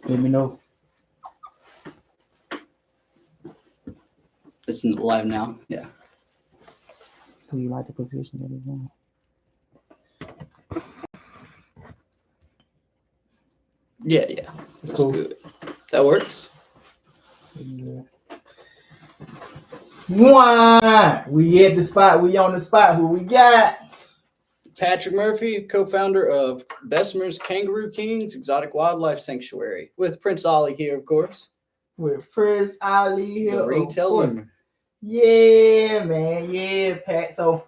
Let me know. It's live now. Yeah. Do you like the position that it's in? Yeah. It's cool. Good. That works. Yeah. One. We at the spot. We on the spot. Who we got? Patrick Murphy, co-founder of Bessemer's Kangaroo Kings Exotic Wildlife Sanctuary, with Prince Ali here, of course. With Prince Ali here. The ringtail lemur. Yeah, man. Yeah, Pat. So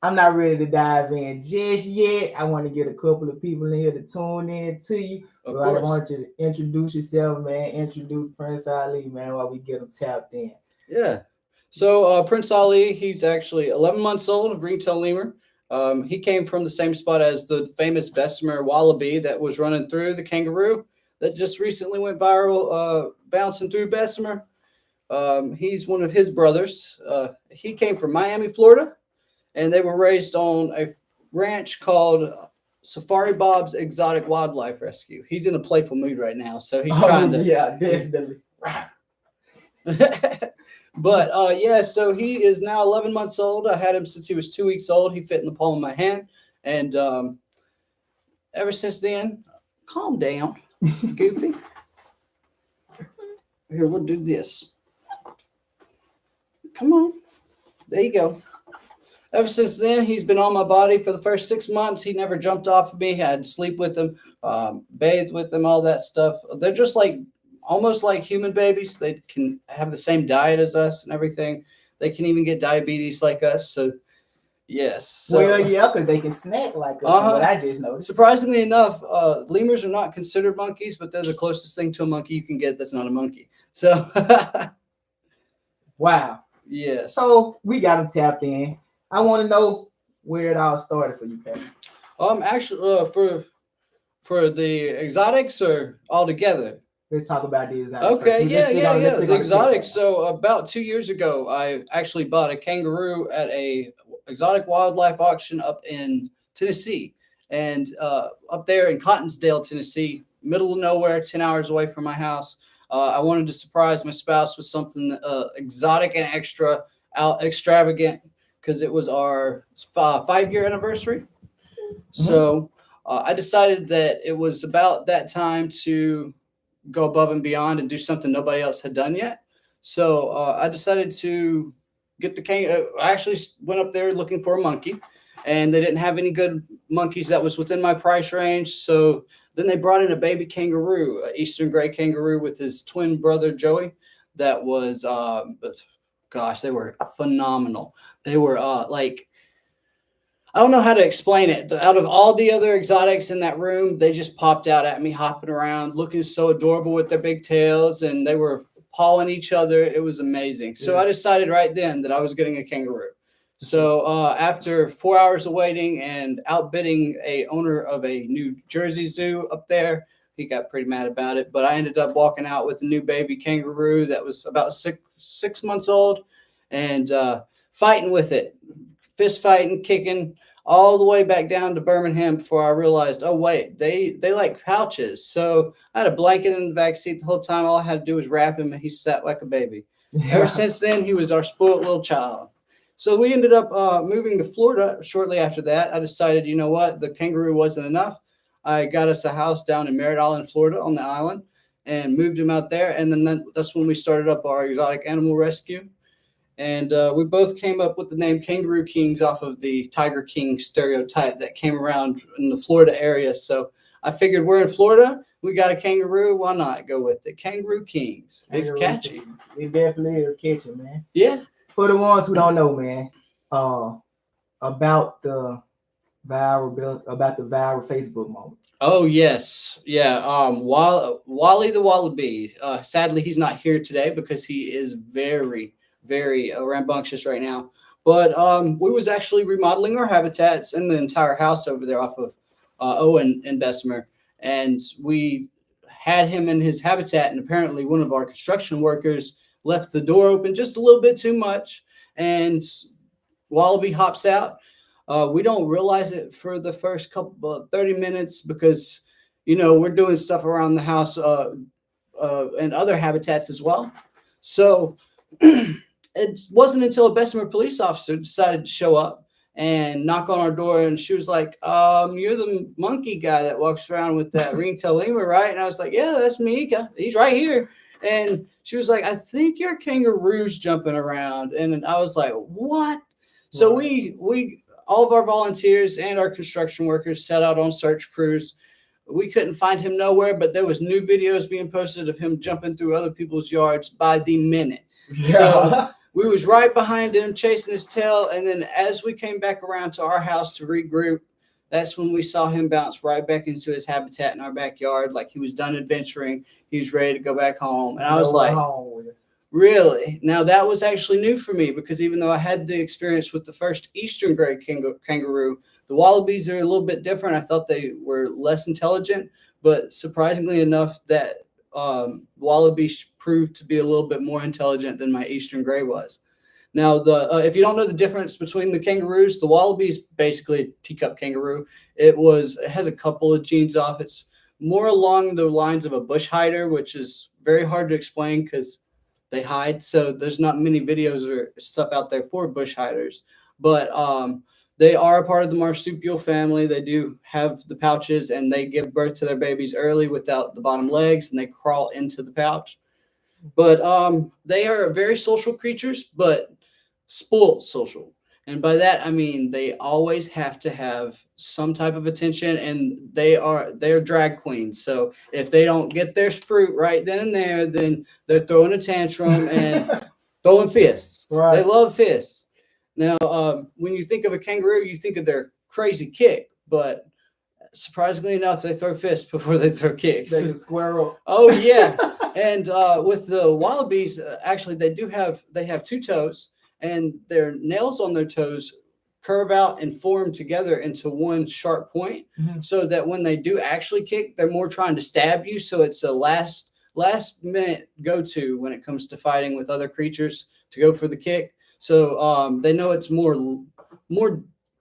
I'm not ready to dive in just yet. I want to get a couple of people in here to tune in to you. Of I course. want you to introduce yourself, man. Introduce Prince Ali, man, while we get him tapped in. Yeah. So Prince Ali, he's actually 11 months old, a ringtail lemur. He came from the same spot as the famous Bessemer wallaby that was running through the Kangaroo that just recently went viral, bouncing through Bessemer. He's one of his brothers. He came from Miami, Florida, and they were raised on a ranch called Safari Bob's Exotic Wildlife Rescue. He's in a playful mood right now, so he's trying to. Yeah, definitely. But yeah, so he is now 11 months old. I had him since he was 2 weeks old. He fit in the palm of my hand, and ever since then, calm down, Goofy. Here, we'll do this. Come on, there you go. Ever since then, he's been on my body for the first 6 months. He never jumped off of me. I had to sleep with him, bathe with him, all that stuff. They're just like almost like human babies. They can have the same diet as us and everything. They can even get diabetes like us. So, yes. So, well, yeah, because they can snack like us. What I just noticed. Surprisingly enough, lemurs are not considered monkeys, but they're the closest thing to a monkey you can get that's not a monkey. So, wow. Yes. So we got him tapped in. I want to know where it all started for you, Pat. Actually, for the exotics or all together? Let's talk about the exotics. Okay, yeah. The exotics. So about 2 years ago, I actually bought a kangaroo at a exotic wildlife auction up in Tennessee, and up there in Cottonsdale, Tennessee, middle of nowhere, 10 hours away from my house. I wanted to surprise my spouse with something exotic and extravagant because it was our 5-year anniversary. Mm-hmm. So I decided that it was about that time to go above and beyond and do something nobody else had done yet. So I decided to get the kangaroo. I actually went up there looking for a monkey, and they didn't have any good monkeys that was within my price range. So then they brought in a baby kangaroo, an eastern gray kangaroo with his twin brother, Joey. That was, gosh, they were phenomenal. They were like, I don't know how to explain it. Out of all the other exotics in that room, they just popped out at me, hopping around, looking so adorable with their big tails, and they were pawing each other. It was amazing. So I decided right then that I was getting a kangaroo. So after 4 hours of waiting and outbidding a owner of a New Jersey zoo up there, he got pretty mad about it. But I ended up walking out with a new baby kangaroo that was about six months old, and fighting with it, fist fighting, kicking, all the way back down to Birmingham before I realized, oh, wait, they like pouches. So I had a blanket in the back seat the whole time. All I had to do was wrap him, and he sat like a baby. Yeah. Ever since then, he was our spoiled little child. So we ended up moving to Florida shortly after that. I decided, you know what, the kangaroo wasn't enough. I got us a house down in Merritt Island, Florida, on the island, and moved him out there. And then that's when we started up our exotic animal rescue. And we both came up with the name Kangaroo Kings off of the Tiger King stereotype that came around in the Florida area. So I figured we're in Florida. We got a kangaroo. Why not go with it? Kangaroo Kings. It's catchy. It definitely is catchy, man. Yeah. For the ones who don't know, man, about the viral Facebook moment. Oh yes, yeah. Wally the Wallaby. Sadly, he's not here today because he is very, very rambunctious right now. But we was actually remodeling our habitats in the entire house over there off of Owen and Bessemer, and we had him in his habitat, and apparently one of our construction workers left the door open just a little bit too much, and Wallaby hops out. We don't realize it for the first 30 minutes because we're doing stuff around the house and other habitats as well. So it wasn't until a Bessemer police officer decided to show up and knock on our door, and she was like, "You're the monkey guy that walks around with that ringtail lemur, right?" And I was like, "Yeah, that's me. He's right here." And she was like, "I think your kangaroo's jumping around." And I was like, "What?" So we all of our volunteers and our construction workers set out on search crews. We couldn't find him nowhere, but there was new videos being posted of him jumping through other people's yards by the minute. Yeah. So we was right behind him, chasing his tail. And then as we came back around to our house to regroup, that's when we saw him bounce right back into his habitat in our backyard. Like he was done adventuring. He was ready to go back home. And I was like, really? Now that was actually new for me, because even though I had the experience with the first Eastern gray kangaroo, the wallabies are a little bit different. I thought they were less intelligent, but surprisingly enough, that wallabies proved to be a little bit more intelligent than my Eastern gray was. Now, if you don't know the difference between the kangaroos, the wallaby is basically a teacup kangaroo. It has a couple of genes off. It's more along the lines of a bush hider, which is very hard to explain because they hide. So there's not many videos or stuff out there for bush hiders. But they are a part of the marsupial family. They do have the pouches, and they give birth to their babies early without the bottom legs, and they crawl into the pouch. But they are very social creatures, but spoiled social. And by that, I mean they always have to have some type of attention, and they're drag queens. So if they don't get their fruit right then and there, then they're throwing a tantrum and throwing fists. Right. They love fists. Now, when you think of a kangaroo, you think of their crazy kick, but surprisingly enough, they throw fists before they throw kicks. They can square up. Oh yeah. And with the wallabies, actually, they have two toes, and their nails on their toes curve out and form together into one sharp point, so that when they do actually kick, they're more trying to stab you. So it's a last minute go-to when it comes to fighting with other creatures, to go for the kick. So they know it's more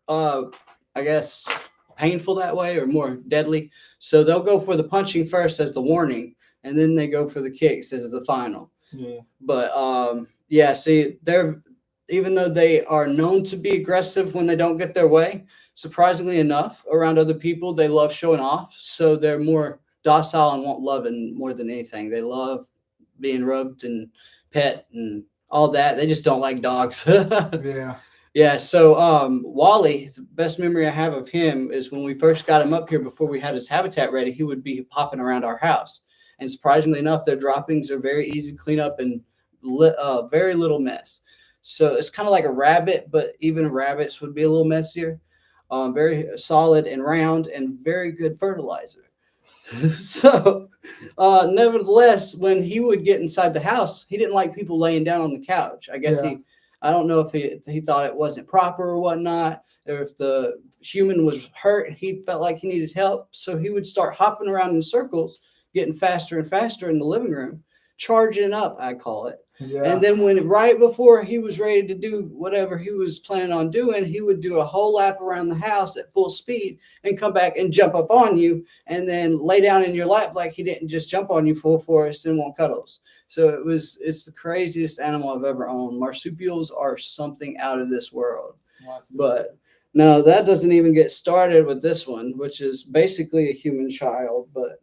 I guess painful that way, or more deadly. So they'll go for the punching first as the warning, and then they go for the kicks as the final. Yeah. But see, even though they are known to be aggressive when they don't get their way, surprisingly enough, around other people, they love showing off. So they're more docile and want loving more than anything. They love being rubbed and pet and all that. They just don't like dogs. Yeah. Yeah. So Wally, the best memory I have of him is when we first got him up here, before we had his habitat ready, he would be hopping around our house. And surprisingly enough, their droppings are very easy to clean up and very little mess. So it's kind of like a rabbit, but even rabbits would be a little messier. Very solid and round, and very good fertilizer. So nevertheless, when he would get inside the house, he didn't like people laying down on the couch. I guess I don't know if he thought it wasn't proper or whatnot, or if the human was hurt, he felt like he needed help. So he would start hopping around in circles, getting faster and faster in the living room, charging up, I call it. Yeah. And then right before he was ready to do whatever he was planning on doing, he would do a whole lap around the house at full speed and come back and jump up on you, and then lay down in your lap like he didn't just jump on you full force and want cuddles. So it's the craziest animal I've ever owned. Marsupials are something out of this world. But no, that doesn't even get started with this one, which is basically a human child. But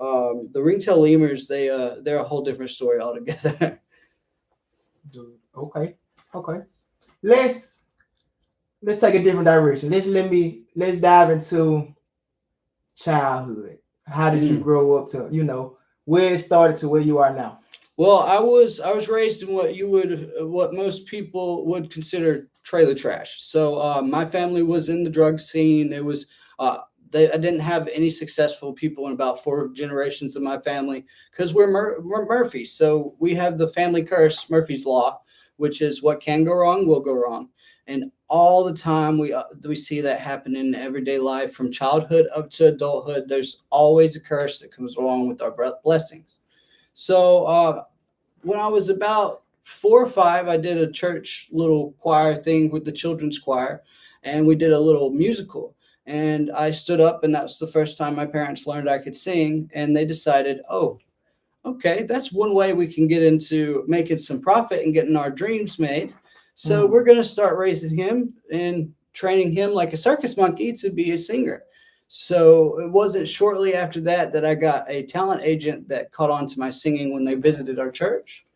the ringtail lemurs, they're a whole different story altogether. Okay. Let's take a different direction. Let's dive into childhood. How did you grow up to, where it started to where you are now? Well, I was raised in what most people would consider trailer trash. So my family was in the drug scene. It was I didn't have any successful people in about 4 generations of my family, because we're Murphys. So we have the family curse, Murphy's Law, which is what can go wrong will go wrong. And all the time we see that happen in everyday life, from childhood up to adulthood. There's always a curse that comes along with our blessings. So when I was about 4 or 5, I did a church little choir thing with the children's choir, and we did a little musical. And I stood up, and that was the first time my parents learned I could sing. And they decided, oh, okay, that's one way we can get into making some profit and getting our dreams made. So we're going to start raising him and training him like a circus monkey to be a singer. So it wasn't shortly after that that I got a talent agent that caught on to my singing when they visited our church.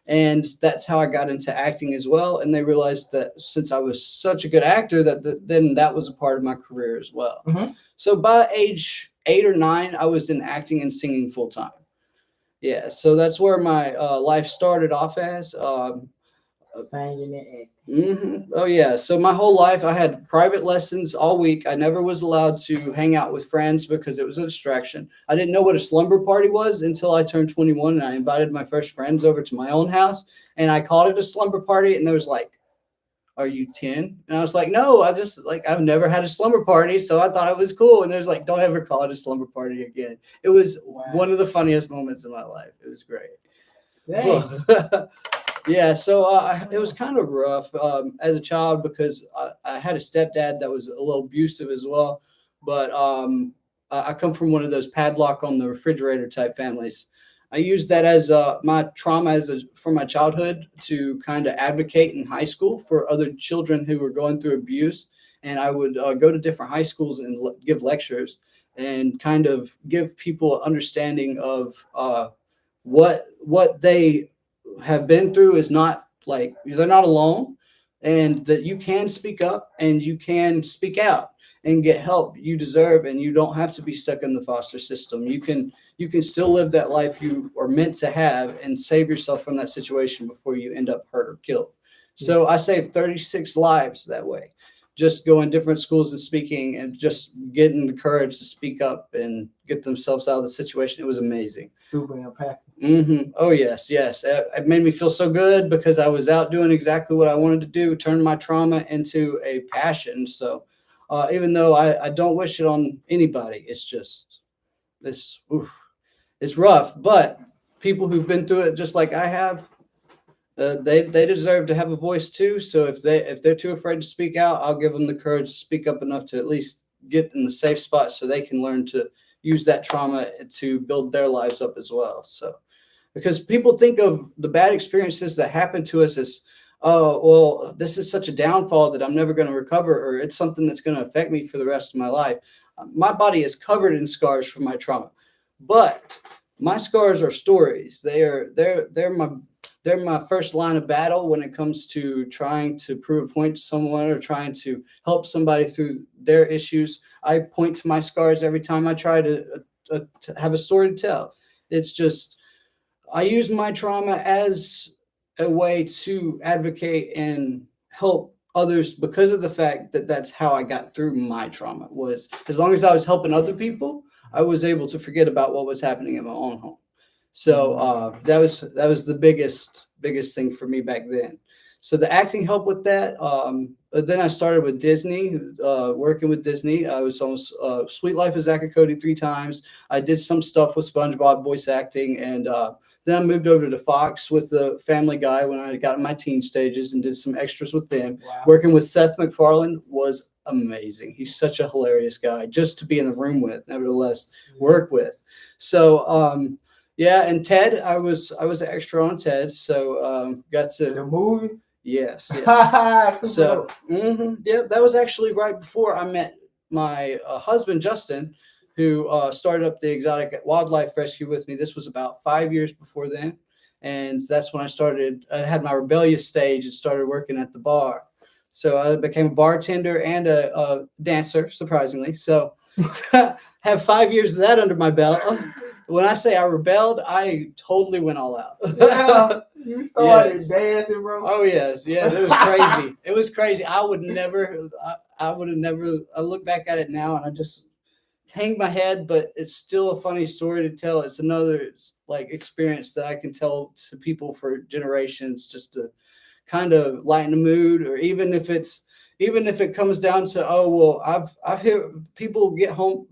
And that's how I got into acting as well. And they realized that since I was such a good actor, then that was a part of my career as well. So by age 8 or 9, I was in acting and singing full time. Yeah, so that's where my life started off as. Singing and acting. Oh yeah, so my whole life I had private lessons all week. I never was allowed to hang out with friends because it was a distraction. I didn't know what a slumber party was until I turned 21, and I invited my first friends over to my own house, and I called it a slumber party, and there was like, "Are you 10?" And I was like, "No, I've never had a slumber party, so I thought it was cool." And there's like, "Don't ever call it a slumber party again." It was one of the funniest moments in my life. It was great. Yeah, so it was kind of rough as a child because I had a stepdad that was a little abusive as well. But I come from one of those padlock on the refrigerator type families. I used that as my trauma from my childhood to kind of advocate in high school for other children who were going through abuse. And I would go to different high schools and give lectures and kind of give people understanding of what they have been through is not like they're not alone, and that you can speak up and you can speak out and get help you deserve, and you don't have to be stuck in the foster system. You can still live that life you are meant to have and save yourself from that situation before you end up hurt or killed. So I saved 36 lives that way, just going different schools and speaking and just getting the courage to speak up and get themselves out of the situation. It was amazing. Super impactful. Oh, yes. It made me feel so good because I was out doing exactly what I wanted to do, turn my trauma into a passion. So even though I don't wish it on anybody, it's rough. But people who've been through it just like I have, they deserve to have a voice too. So if they're too afraid to speak out, I'll give them the courage to speak up enough to at least get in the safe spot so they can learn to use that trauma to build their lives up as well. So because people think of the bad experiences that happen to us as, oh, well, this is such a downfall that I'm never going to recover, or it's something that's going to affect me for the rest of my life. My body is covered in scars from my trauma, but my scars are stories. They're my first line of battle when it comes to trying to prove a point to someone or trying to help somebody through their issues. I point to my scars every time I try to have a story to tell. It's just, I use my trauma as a way to advocate and help others because of the fact that that's how I got through my trauma. Was as long as I was helping other people, I was able to forget about what was happening in my own home. So that was the biggest thing for me back then. So the acting helped with that. Then I started with Disney, working with Disney. I was on Sweet Life of Zack and Cody 3 times. I did some stuff with SpongeBob voice acting, and then I moved over to Fox with the Family Guy when I got in my teen stages and did some extras with them. Wow. Working with Seth MacFarlane was amazing. He's such a hilarious guy just to be in the room with, nevertheless, work with. So yeah, and Ted, I was an extra on Ted, so got to the movie. Yes. So that was actually right before I met my husband Justin, who started up the Exotic Wildlife Rescue with me. This was about 5 years before then, and that's when I had my rebellious stage and started working at the bar. So I became a bartender and a dancer, surprisingly. So have 5 years of that under my belt. When I say I rebelled, I totally went all out. Yeah, you started dancing, bro. Oh yes, it was crazy. It was crazy. I would have never. I look back at it now and I just hang my head, but it's still a funny story to tell. It's another like experience that I can tell to people for generations, just to kind of lighten the mood, or even if it comes down to, oh, well, I've heard people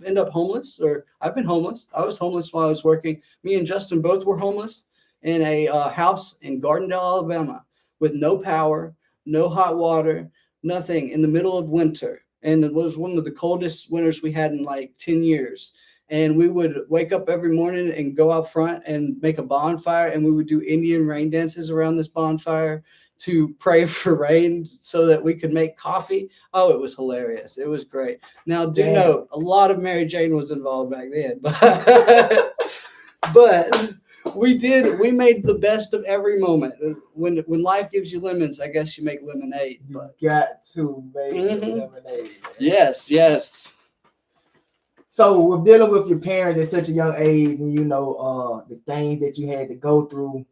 end up homeless, or I've been homeless. I was homeless while I was working. Me and Justin both were homeless in a house in Gardendale, Alabama, with no power, no hot water, nothing, in the middle of winter. and it was one of the coldest winters we had in like 10 years. And we would wake up every morning and go out front and make a bonfire, and we would do Indian rain dances around this bonfire to pray for rain so that we could make coffee. Oh, it was hilarious. It was great. Now, do note, a lot of Mary Jane was involved back then, but we made the best of every moment. When life gives you lemons, I guess you make lemonade. But you got to make some lemonade. Man. Yes. So with dealing with your parents at such a young age, and the things that you had to go through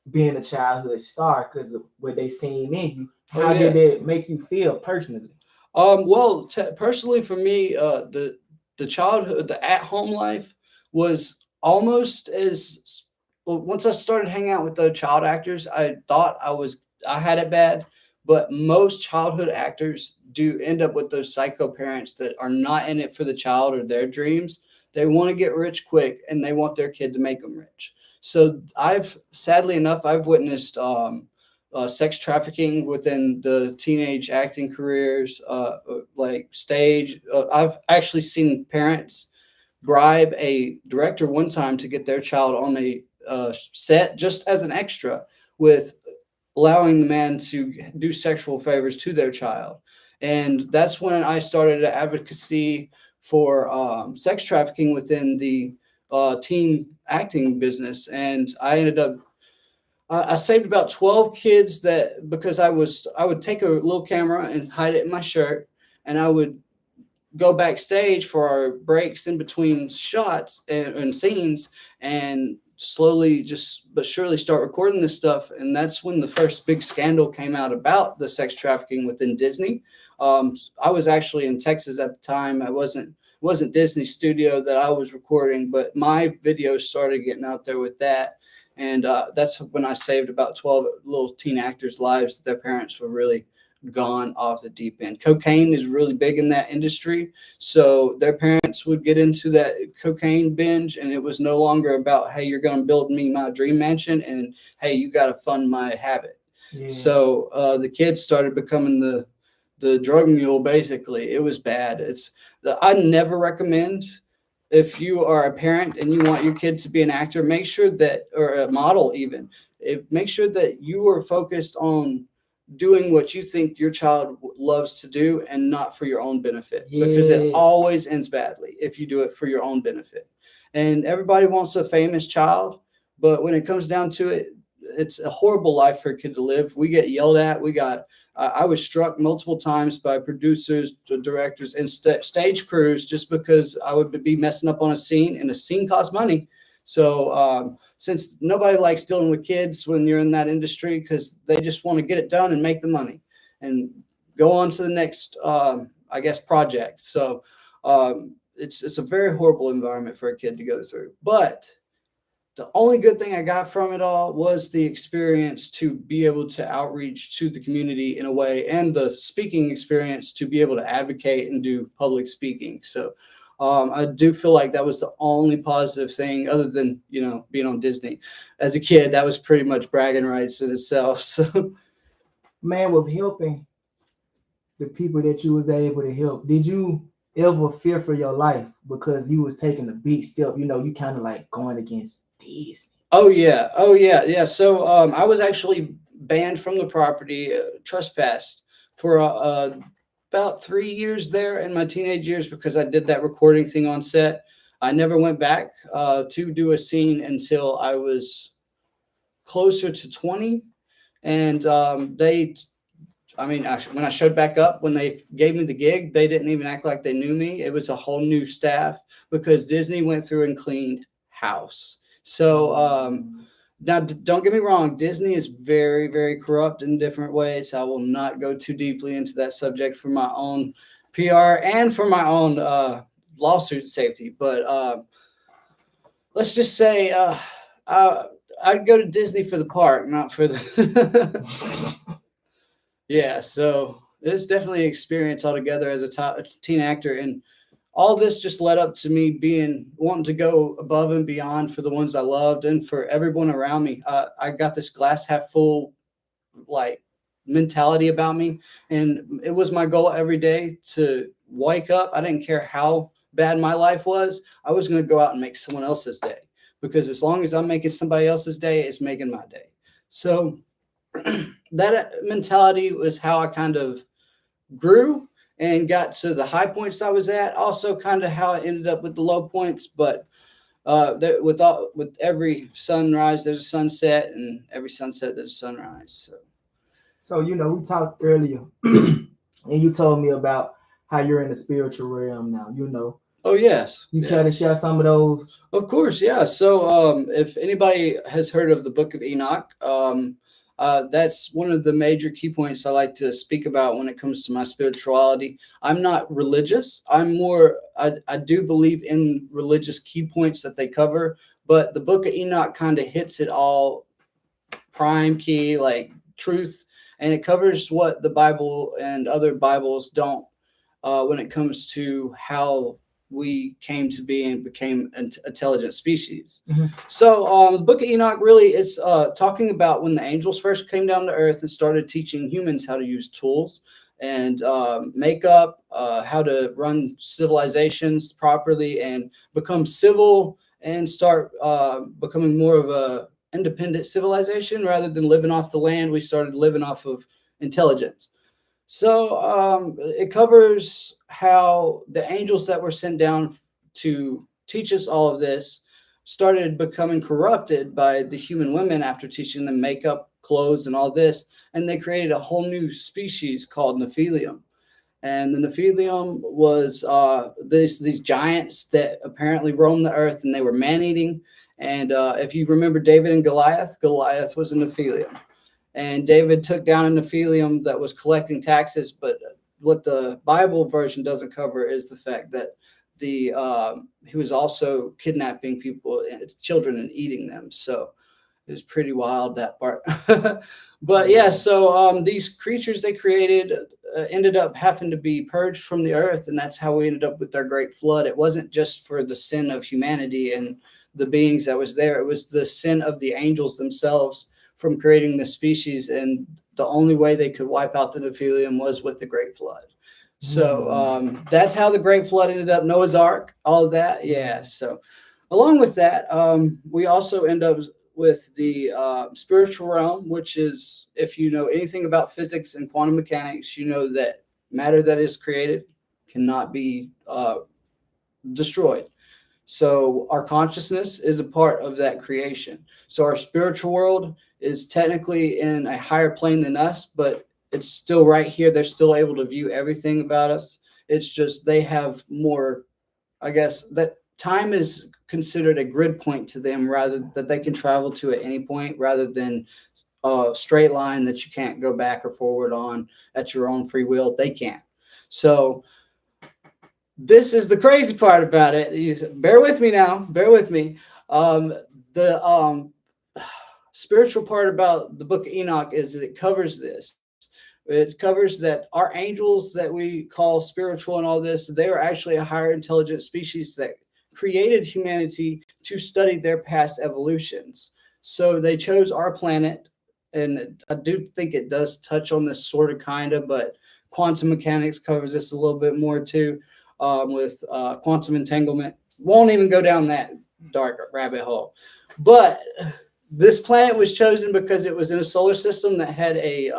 being a childhood star because of what they seen in you, how did it make you feel personally? Well, personally for me, the childhood, the at-home life was almost as well. Once I started hanging out with the child actors, I thought I had it bad, but most childhood actors do end up with those psycho parents that are not in it for the child or their dreams. They want to get rich quick, and they want their kid to make them rich. So sadly enough, I've witnessed sex trafficking within the teenage acting careers, like stage. I've actually seen parents bribe a director one time to get their child on a set just as an extra, with allowing the man to do sexual favors to their child. And that's when I started an advocacy for sex trafficking within the teen acting business. And I ended up I saved about 12 kids because I would take a little camera and hide it in my shirt, and I would go backstage for our breaks in between shots and scenes, and slowly but surely start recording this stuff. And that's when the first big scandal came out about the sex trafficking within Disney. I was actually in Texas at the time. It wasn't Disney Studio that I was recording, but my videos started getting out there with that. And that's when I saved about 12 little teen actors' lives that their parents were really gone off the deep end. Cocaine is really big in that industry. So their parents would get into that cocaine binge, and it was no longer about, hey, you're going to build me my dream mansion, and hey, you got to fund my habit. Yeah. So the kids started becoming the drug mule, basically. It was bad. I never recommend, if you are a parent and you want your kid to be an actor, make sure that, or a model even, make sure that you are focused on doing what you think your child loves to do and not for your own benefit. Yes. Because it always ends badly if you do it for your own benefit. And everybody wants a famous child, but when it comes down to it, it's a horrible life for a kid to live. We get yelled at. I was struck multiple times by producers, directors, and stage crews just because I would be messing up on a scene, and a scene costs money. So since nobody likes dealing with kids when you're in that industry, because they just want to get it done and make the money and go on to the next, project. So it's a very horrible environment for a kid to go through. But the only good thing I got from it all was the experience to be able to outreach to the community in a way, and the speaking experience to be able to advocate and do public speaking. So I do feel like that was the only positive thing, other than, being on Disney. As a kid, that was pretty much bragging rights in itself. So, man, with helping the people that you was able to help, did you ever fear for your life because you was taking a big step? You kind of like going against Disney. Oh yeah. So I was actually banned from the property, trespassed for about 3 years there in my teenage years, because I did that recording thing on set. I never went back to do a scene until I was closer to 20. And when I showed back up, when they gave me the gig, they didn't even act like they knew me. It was a whole new staff, because Disney went through and cleaned house. So now, don't get me wrong, Disney is very, very corrupt in different ways. I will not go too deeply into that subject for my own PR and for my own lawsuit safety. But let's just say I'd go to Disney for the park, not for the... Yeah, so it's definitely an experience altogether as a teen actor. And all this just led up to me wanting to go above and beyond for the ones I loved and for everyone around me. I got this glass half full, like, mentality about me. And it was my goal every day to wake up. I didn't care how bad my life was. I was going to go out and make someone else's day, because as long as I'm making somebody else's day, it's making my day. So that mentality was how I kind of grew and got to the high points I was at. Also, kind of how I ended up with the low points. But with every sunrise, there's a sunset, and every sunset, there's a sunrise. So we talked earlier, and you told me about how you're in the spiritual realm now. Oh, yes. You care to share some of those? Of course, yeah. So if anybody has heard of the Book of Enoch, that's one of the major key points I like to speak about when it comes to my spirituality. I'm not religious. I do believe in religious key points that they cover, but the Book of Enoch kind of hits it all prime key, like truth, and it covers what the Bible and other Bibles don't when it comes to how we came to be and became an intelligent species. Mm-hmm. So the Book of Enoch really is talking about when the angels first came down to earth and started teaching humans how to use tools and makeup, how to run civilizations properly and become civil and start becoming more of a independent civilization. Rather than living off the land, we started living off of intelligence. So it covers how the angels that were sent down to teach us all of this started becoming corrupted by the human women after teaching them makeup, clothes, and all this. And they created a whole new species called Nephilim. And the Nephilim was these giants that apparently roamed the earth, and they were man-eating. And if you remember David and Goliath, Goliath was a Nephilim. And David took down a Nephilim that was collecting taxes. But what the Bible version doesn't cover is the fact that he was also kidnapping people, children, and eating them. So it was pretty wild, that part. But yeah, so these creatures they created ended up having to be purged from the earth, and that's how we ended up with our great flood. It wasn't just for the sin of humanity and the beings that was there. It was the sin of the angels themselves from creating the species, and the only way they could wipe out the Nephilim was with the Great Flood. So that's how the Great Flood ended up, Noah's Ark, all of that. Yeah. So along with that, we also end up with the spiritual realm, which is, if you know anything about physics and quantum mechanics, you know that matter that is created cannot be destroyed. So our consciousness is a part of that creation. So our spiritual world is technically in a higher plane than us, but it's still right here. They're still able to view everything about us. It's just they have more, I guess, that time is considered a grid point to them, rather that they can travel to at any point, rather than a straight line that you can't go back or forward on at your own free will. They can't. So this is the crazy part about it. Bear with me now. Bear with me. The spiritual part about the Book of Enoch is that it covers this. It covers that our angels that we call spiritual and all this, they are actually a higher intelligent species that created humanity to study their past evolutions. So they chose our planet, and I do think it does touch on this sort of kind of, but quantum mechanics covers this a little bit more too. With quantum entanglement. Won't even go down that dark rabbit hole. But this planet was chosen because it was in a solar system that had a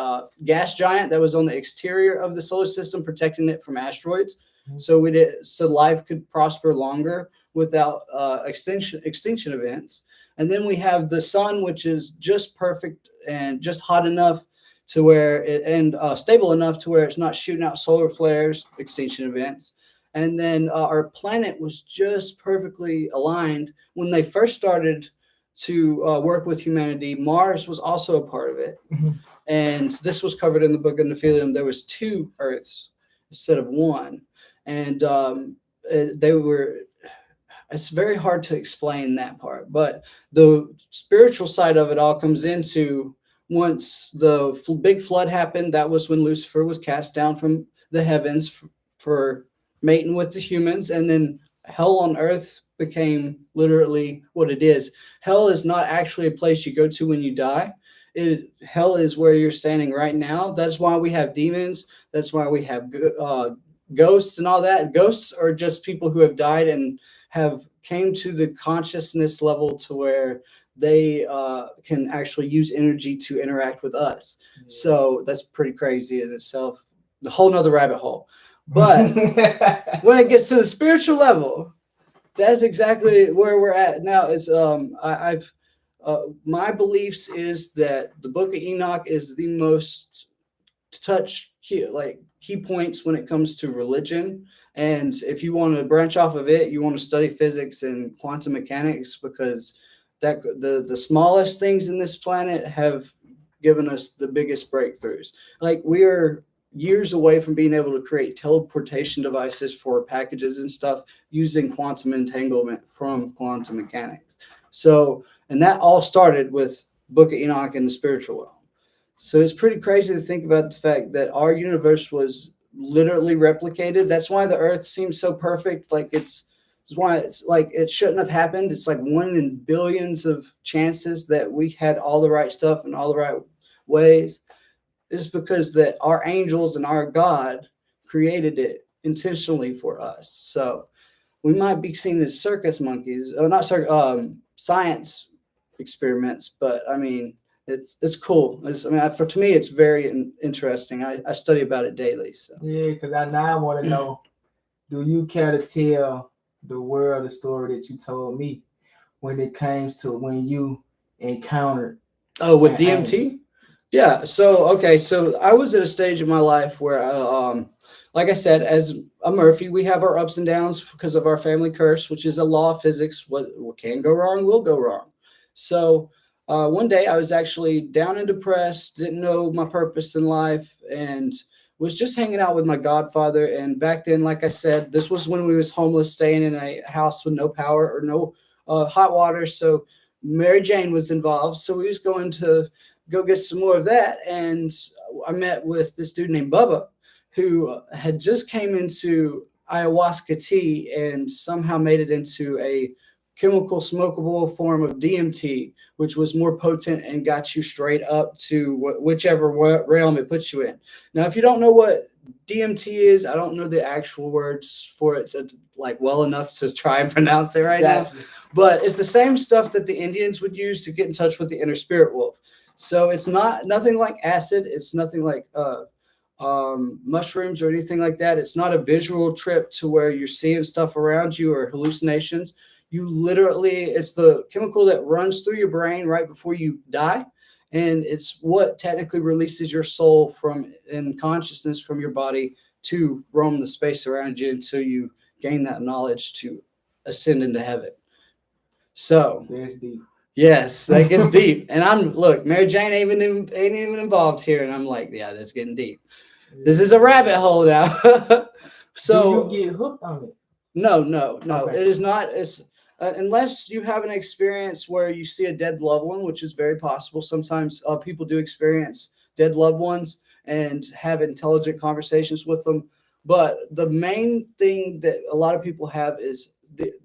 gas giant that was on the exterior of the solar system, protecting it from asteroids. Mm-hmm. So life could prosper longer without extinction events. And then we have the sun, which is just perfect and just hot enough to where stable enough to where it's not shooting out solar flares, extinction events. And then our planet was just perfectly aligned. When they first started to work with humanity, Mars was also a part of it. Mm-hmm. And this was covered in the Book of Nephilim. There was 2 Earths instead of 1. And it's very hard to explain that part. But the spiritual side of it all comes into once the big flood happened. That was when Lucifer was cast down from the heavens for mating with the humans, and then hell on earth became literally what it is. Hell is not actually a place you go to when you die. hell is where you're standing right now. That's why we have demons. That's why we have ghosts and all that. Ghosts are just people who have died and have came to the consciousness level to where they can actually use energy to interact with us. Yeah. So that's pretty crazy in itself. The whole nother rabbit hole. But when it gets to the spiritual level, that's exactly where we're at now. Is my beliefs is that the Book of Enoch is the most key points when it comes to religion. And if you want to branch off of it, you want to study physics and quantum mechanics, because that the smallest things in this planet have given us the biggest breakthroughs. Like, we are years away from being able to create teleportation devices for packages and stuff using quantum entanglement from quantum mechanics. So, and that all started with Book of Enoch and the spiritual realm. So it's pretty crazy to think about the fact that our universe was literally replicated. That's why the Earth seems so perfect. Like, it's why it's like it shouldn't have happened. It's like 1 in billions of chances that we had all the right stuff in all the right ways. Is because that our angels and our God created it intentionally for us. So we might be seen as circus monkeys, not science experiments, but I mean, it's cool. To me, it's very interesting. I study about it daily. So yeah, because I want to know, do you care to tell the world the story that you told me when it comes to when you encountered? With DMT? Angel? Yeah. So I was at a stage in my life where, like I said, as a Murphy, we have our ups and downs because of our family curse, which is a law of physics. What can go wrong will go wrong. So one day I was actually down and depressed, didn't know my purpose in life, and was just hanging out with my godfather. And back then, like I said, this was when we was homeless, staying in a house with no power or no hot water. So Mary Jane was involved. So we was going to go get some more of that. And I met with this dude named Bubba, who had just came into ayahuasca tea and somehow made it into a chemical smokable form of DMT, which was more potent and got you straight up to whichever realm it puts you in. Now, if you don't know what DMT is, I don't know the actual words for it well enough to try and pronounce it right now, but it's the same stuff that the Indians would use to get in touch with the inner spirit wolf. So it's nothing like acid. It's nothing like mushrooms or anything like that. It's not a visual trip to where you're seeing stuff around you or hallucinations. You literally, it's the chemical that runs through your brain right before you die. And it's what technically releases your soul in consciousness from your body to roam the space around you until you gain that knowledge to ascend into heaven. So that's deep. Yes, that gets deep. And Mary Jane ain't even involved here. And I'm like, yeah, that's getting deep. Yeah. This is a rabbit hole now. So do you get hooked on it? No. Okay. It is not. It's unless you have an experience where you see a dead loved one, which is very possible. Sometimes people do experience dead loved ones and have intelligent conversations with them. But the main thing that a lot of people have is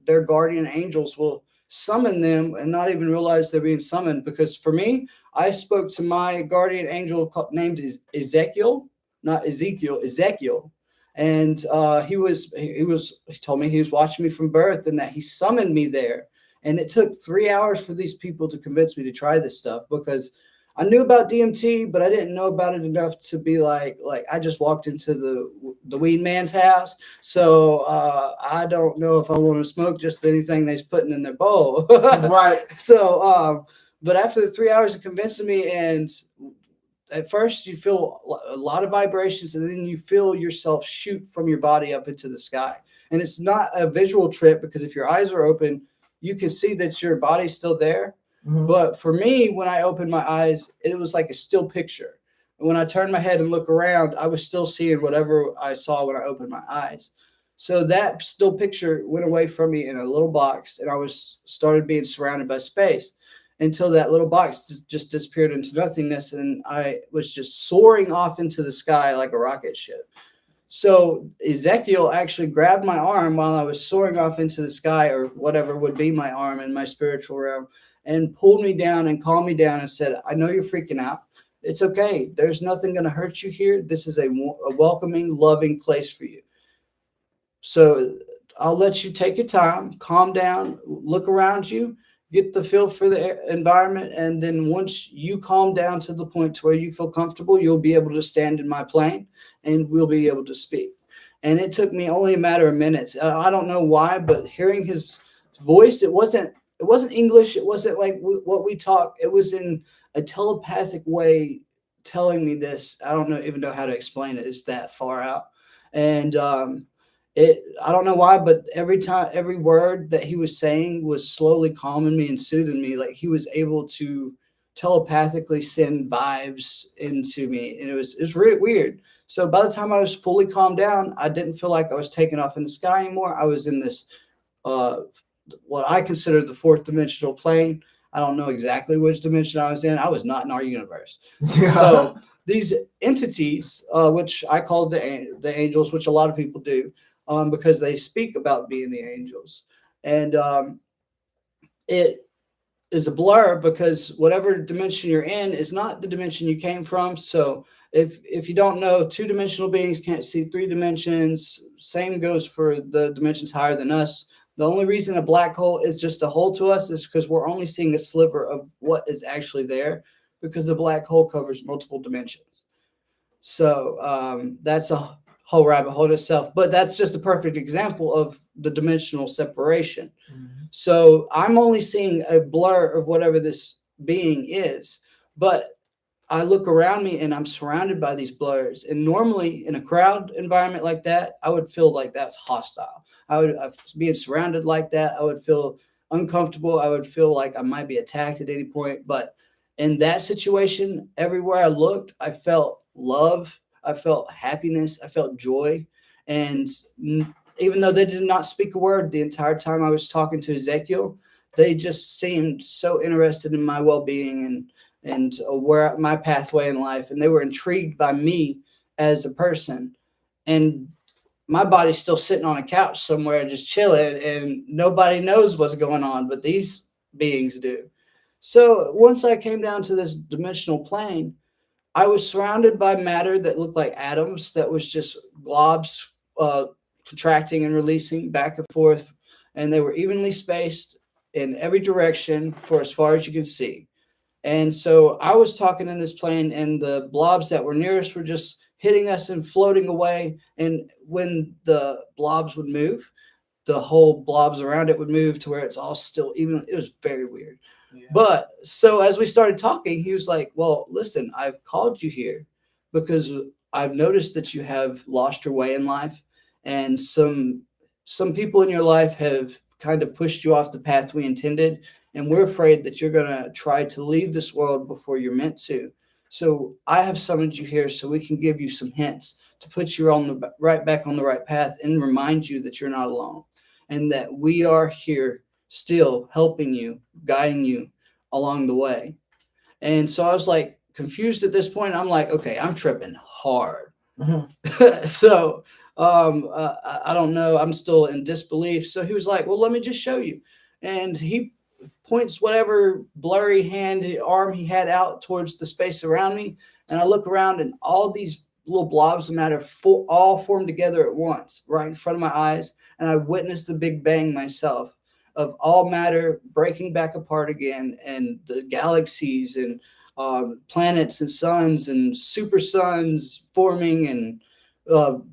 their guardian angels will summon them and not even realize they're being summoned. Because for me, I spoke to my guardian angel named Ezekiel, not Ezekiel, Ezekiel. And he told me he was watching me from birth and that he summoned me there. And it took 3 hours for these people to convince me to try this stuff, because I knew about DMT, but I didn't know about it enough to be like I just walked into the weed man's house. So I don't know if I want to smoke just anything they're putting in their bowl. Right. So, but after the 3 hours of convincing me, and at first you feel a lot of vibrations, and then you feel yourself shoot from your body up into the sky. And it's not a visual trip, because if your eyes are open, you can see that your body's still there. Mm-hmm. But for me, when I opened my eyes, it was like a still picture. And when I turned my head and look around, I was still seeing whatever I saw when I opened my eyes. So that still picture went away from me in a little box, and I started being surrounded by space until that little box just disappeared into nothingness, and I was just soaring off into the sky like a rocket ship. So Ezekiel actually grabbed my arm while I was soaring off into the sky, or whatever would be my arm in my spiritual realm, and pulled me down and calmed me down and said, I know you're freaking out. It's okay. There's nothing going to hurt you here. This is a welcoming, loving place for you. So I'll let you take your time, calm down, look around you, get the feel for the environment. And then once you calm down to the point to where you feel comfortable, you'll be able to stand in my plane and we'll be able to speak. And it took me only a matter of minutes. I don't know why, but hearing his voice, it wasn't English. It wasn't like what we talk. It was in a telepathic way telling me this. I don't even know how to explain it. It's that far out. And I don't know why, but every word that he was saying was slowly calming me and soothing me. Like he was able to telepathically send vibes into me, and it was really weird. So by the time I was fully calmed down, I didn't feel like I was taking off in the sky anymore. I was in this what I consider the fourth dimensional plane. I don't know exactly which dimension I was in. I was not in our universe. Yeah. So these entities, which I call the angels, which a lot of people do, because they speak about being the angels. And it is a blur because whatever dimension you're in is not the dimension you came from. So if you don't know, two-dimensional beings can't see three dimensions. Same goes for the dimensions higher than us. The only reason a black hole is just a hole to us is because we're only seeing a sliver of what is actually there, because the black hole covers multiple dimensions. So that's a whole rabbit hole itself, but that's just a perfect example of the dimensional separation. Mm-hmm. So I'm only seeing a blur of whatever this being is, but I look around me and I'm surrounded by these blurs. And normally in a crowd environment like that, I would feel like that's hostile. Being surrounded like that, I would feel uncomfortable. I would feel like I might be attacked at any point. But in that situation, everywhere I looked, I felt love. I felt happiness. I felt joy. And even though they did not speak a word the entire time I was talking to Ezekiel, they just seemed so interested in my well-being and where my pathway in life. And they were intrigued by me as a person. And my body's still sitting on a couch somewhere just chilling, and nobody knows what's going on, but these beings do. So once I came down to this dimensional plane, I was surrounded by matter that looked like atoms, that was just globs contracting and releasing back and forth. And they were evenly spaced in every direction for as far as you could see. And so I was talking in this plane, and the blobs that were nearest were just hitting us and floating away. And when the blobs would move, the whole blobs around it would move to where it's all still even. It was very weird. Yeah. But so as we started talking, he was like, well, listen, I've called you here because I've noticed that you have lost your way in life. And some people in your life have kind of pushed you off the path we intended. And we're afraid that you're going to try to leave this world before you're meant to. So I have summoned you here so we can give you some hints to put you on the right back on the right path and remind you that you're not alone and that we are here still helping you, guiding you along the way. And so I was like confused at this point. I'm like, okay, I'm tripping hard. Mm-hmm. So I don't know. I'm still in disbelief. So he was like, well, let me just show you. And he points whatever blurry arm he had out towards the space around me. And I look around, and all these little blobs of matter all formed together at once, right in front of my eyes. And I witnessed the Big Bang myself, of all matter breaking back apart again, and the galaxies and planets and suns and super suns forming and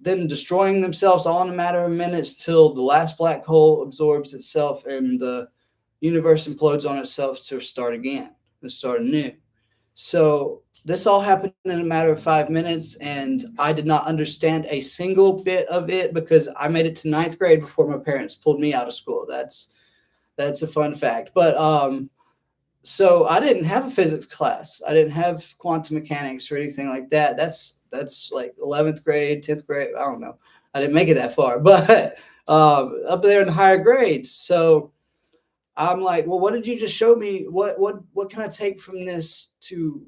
then destroying themselves all in a matter of minutes till the last black hole absorbs itself and the universe implodes on itself to start again and start anew. So this all happened in a matter of 5 minutes, and I did not understand a single bit of it because I made it to 9th grade before my parents pulled me out of school. That's a fun fact. But so I didn't have a physics class. I didn't have quantum mechanics or anything like that. That's like 11th grade, 10th grade. I don't know. I didn't make it that far, but up there in the higher grades. So I'm like, well, what did you just show me? What can I take from this to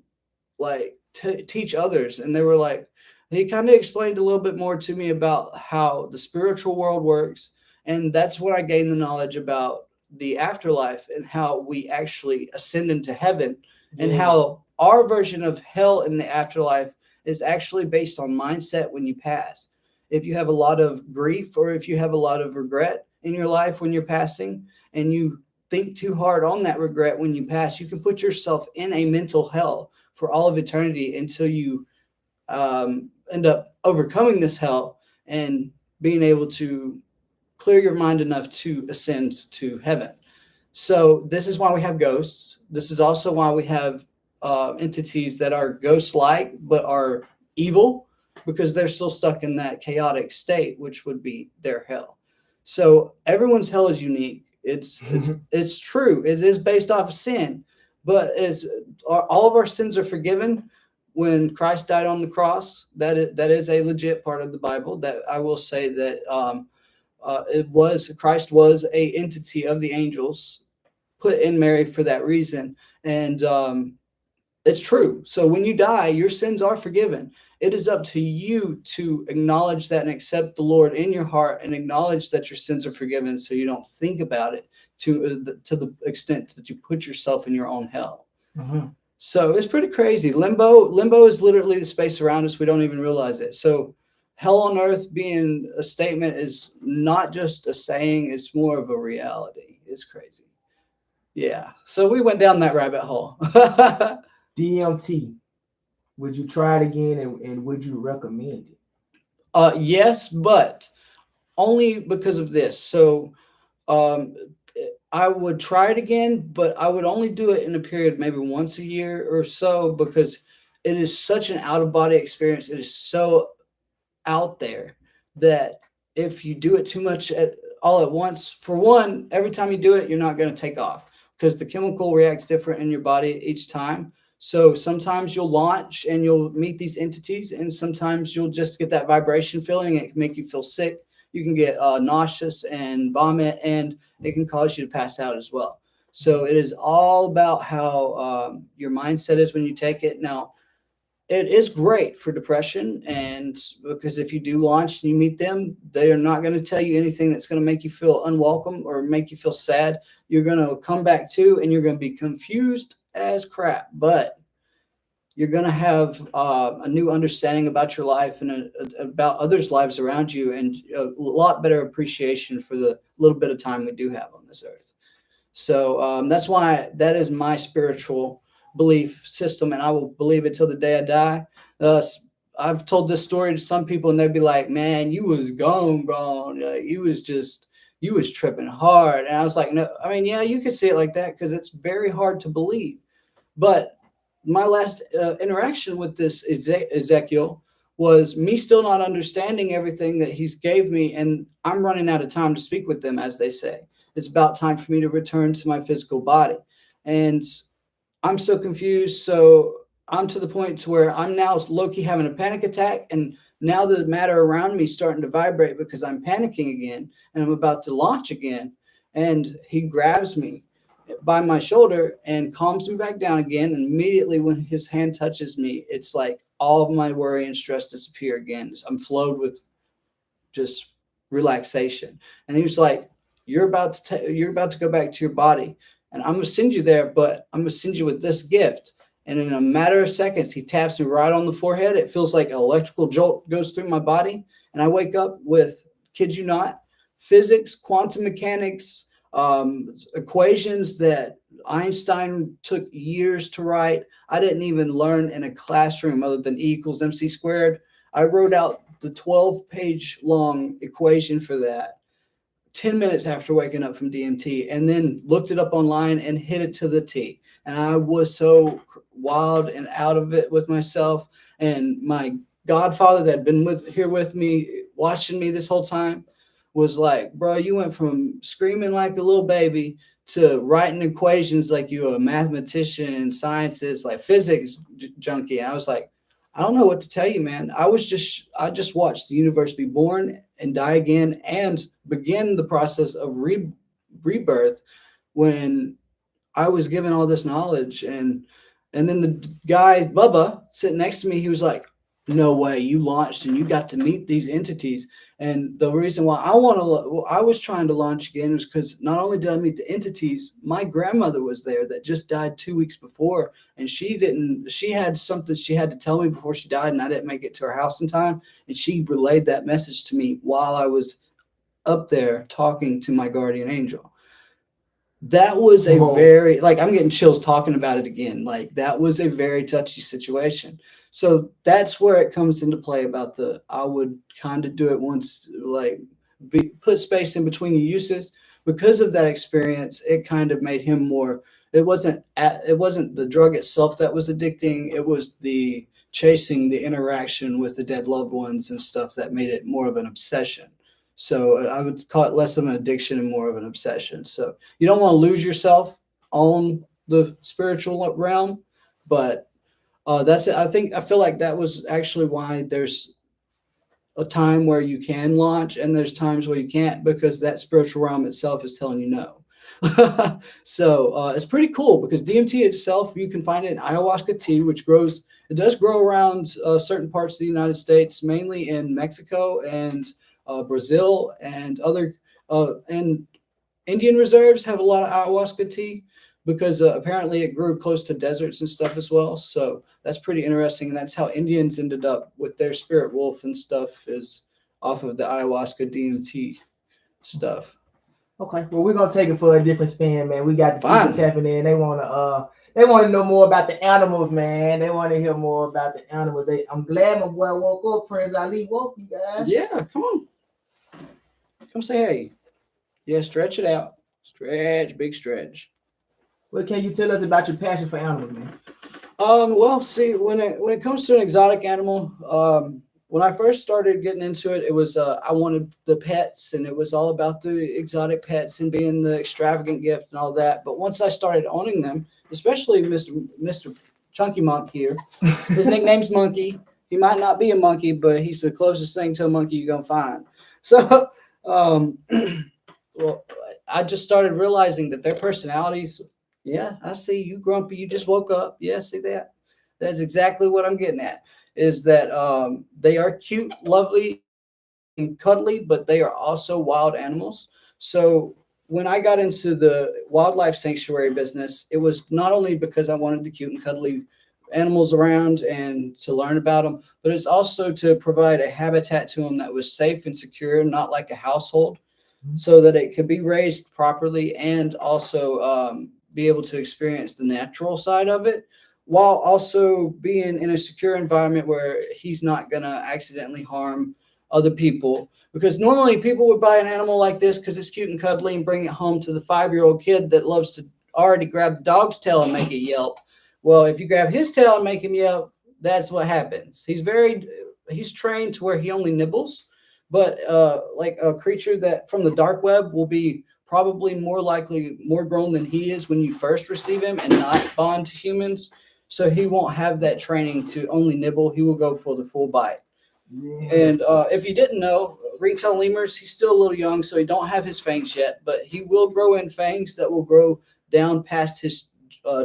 like teach others? And they were like, he kind of explained a little bit more to me about how the spiritual world works. And that's where I gained the knowledge about the afterlife and how we actually ascend into heaven, and Yeah. how our version of hell in the afterlife is actually based on mindset when you pass. If you have a lot of grief, or if you have a lot of regret in your life when you're passing, and you think too hard on that regret when you pass, you can put yourself in a mental hell for all of eternity until you end up overcoming this hell and being able to clear your mind enough to ascend to heaven. So this is why we have ghosts. This is also why we have entities that are ghost-like but are evil, because they're still stuck in that chaotic state, which would be their hell. So everyone's hell is unique. It's true. It is based off of sin, but all of our sins are forgiven when Christ died on the cross. That is a legit part of the Bible. That I will say that it was Christ was a entity of the angels put in Mary for that reason, and it's true. So when you die, your sins are forgiven. It is up to you to acknowledge that and accept the Lord in your heart, and acknowledge that your sins are forgiven, so you don't think about it to the extent that you put yourself in your own hell. Mm-hmm. So it's pretty crazy. Limbo is literally the space around us. We don't even realize it. So hell on earth being a statement is not just a saying, it's more of a reality. It's crazy. Yeah. So we went down that rabbit hole. DMT. Would you try it again, and would you recommend it? Yes, but only because of this. So um, I would try it again, but I would only do it in a period maybe once a year or so, because it is such an out of body experience. It is so out there that if you do it too much all at once, for one, every time you do it, you're not going to take off, because the chemical reacts different in your body each time. So sometimes you'll launch and you'll meet these entities, and sometimes you'll just get that vibration feeling. It can make you feel sick. You can get nauseous and vomit, and it can cause you to pass out as well. So it is all about how your mindset is when you take it. Now, it is great for depression, and because if you do launch and you meet them, they are not going to tell you anything that's going to make you feel unwelcome or make you feel sad. You're going to come back to, and you're going to be confused as crap, but you're going to have a new understanding about your life, and about others' lives around you, and a lot better appreciation for the little bit of time we do have on this earth. So that's why that is my spiritual belief system, and I will believe it till the day I die. I've told this story to some people, and they'd be like, "Man, you was gone. You was tripping hard." And I was like, "No, I mean, yeah, you could see it like that, because it's very hard to believe." But my last interaction with this Ezekiel was me still not understanding everything that he's gave me, and I'm running out of time to speak with them, as they say. It's about time for me to return to my physical body. And I'm so confused. So I'm to the point to where I'm now low-key having a panic attack. And now the matter around me is starting to vibrate, because I'm panicking again and I'm about to launch again. And he grabs me by my shoulder and calms me back down again. And immediately when his hand touches me, it's like all of my worry and stress disappear again. I'm flowed with just relaxation. And he was like, you're about to go back to your body, and I'm gonna send you there, but I'm gonna send you with this gift. And in a matter of seconds, he taps me right on the forehead. It feels like an electrical jolt goes through my body, and I wake up with, kid you not, physics, quantum mechanics, equations that Einstein took years to write. I didn't even learn in a classroom other than E equals MC squared. I wrote out the 12-page long equation for that 10 minutes after waking up from DMT, and then looked it up online and hit it to the T. And I was so wild and out of it with myself. And my godfather that had been here with me, watching me this whole time, was like, bro, you went from screaming like a little baby to writing equations like you were a mathematician, scientist, like physics junkie. And I was like, I don't know what to tell you, man. I just watched the universe be born and die again and begin the process of rebirth when I was given all this knowledge. And then the guy, Bubba, sitting next to me, he was like, no way, you launched and you got to meet these entities. And the reason why I was trying to launch again was because not only did I meet the entities, my grandmother was there that just died 2 weeks before, and she had something she had to tell me before she died, and I didn't make it to her house in time, and she relayed that message to me while I was up there talking to my guardian angel. That was a very, like, I'm getting chills talking about it again. Like, that was a very touchy situation. So that's where it comes into play about I would kind of do it once, like, put space in between the uses. Because of that experience, it kind of made him more, it wasn't the drug itself that was addicting. It was the chasing the interaction with the dead loved ones and stuff that made it more of an obsession. So I would call it less of an addiction and more of an obsession. So you don't want to lose yourself on the spiritual realm, but that's it. I feel like that was actually why there's a time where you can launch and there's times where you can't, because that spiritual realm itself is telling you no. So it's pretty cool because DMT itself, you can find it in ayahuasca tea, which it does grow around certain parts of the United States, mainly in Mexico and Brazil, and other and Indian reserves have a lot of ayahuasca tea because apparently it grew close to deserts and stuff as well. So that's pretty interesting. And that's how Indians ended up with their spirit wolf and stuff, is off of the ayahuasca DMT stuff. Okay, well, we're gonna take it for a different spin, man. We got the people tapping in. They wanna know more about the animals, man. They want to hear more about the animals. I'm glad my boy woke up. Prince Ali woke you guys. Yeah, come on. Come say hey. Yeah, stretch it out. Stretch, big stretch. What can you tell us about your passion for animals, man? Well, see, when it comes to an exotic animal, when I first started getting into it, it was I wanted the pets, and it was all about the exotic pets and being the extravagant gift and all that. But once I started owning them, especially Mr. Chunky Monk here, his nickname's Monkey. He might not be a monkey, but he's the closest thing to a monkey you're gonna find. So, well, I just started realizing that their personalities. Yeah, I see you grumpy. You just woke up. Yeah, see that? That's exactly what I'm getting at. Is that they are cute, lovely, and cuddly, but they are also wild animals. So when I got into the wildlife sanctuary business, it was not only because I wanted the cute and cuddly animals around and to learn about them, but it's also to provide a habitat to them that was safe and secure, not like a household, so that it could be raised properly and also be able to experience the natural side of it, while also being in a secure environment where he's not going to accidentally harm other people. Because normally people would buy an animal like this because it's cute and cuddly and bring it home to the 5-year-old kid that loves to already grab the dog's tail and make it yelp. Well, if you grab his tail and make him yelp, that's what happens. He's trained to where he only nibbles, but like a creature that from the dark web will be probably more likely more grown than he is when you first receive him and not bond to humans. So he won't have that training to only nibble. He will go for the full bite. Yeah. And if you didn't know, ringtail lemurs, he's still a little young, so he don't have his fangs yet, but he will grow in fangs that will grow down past his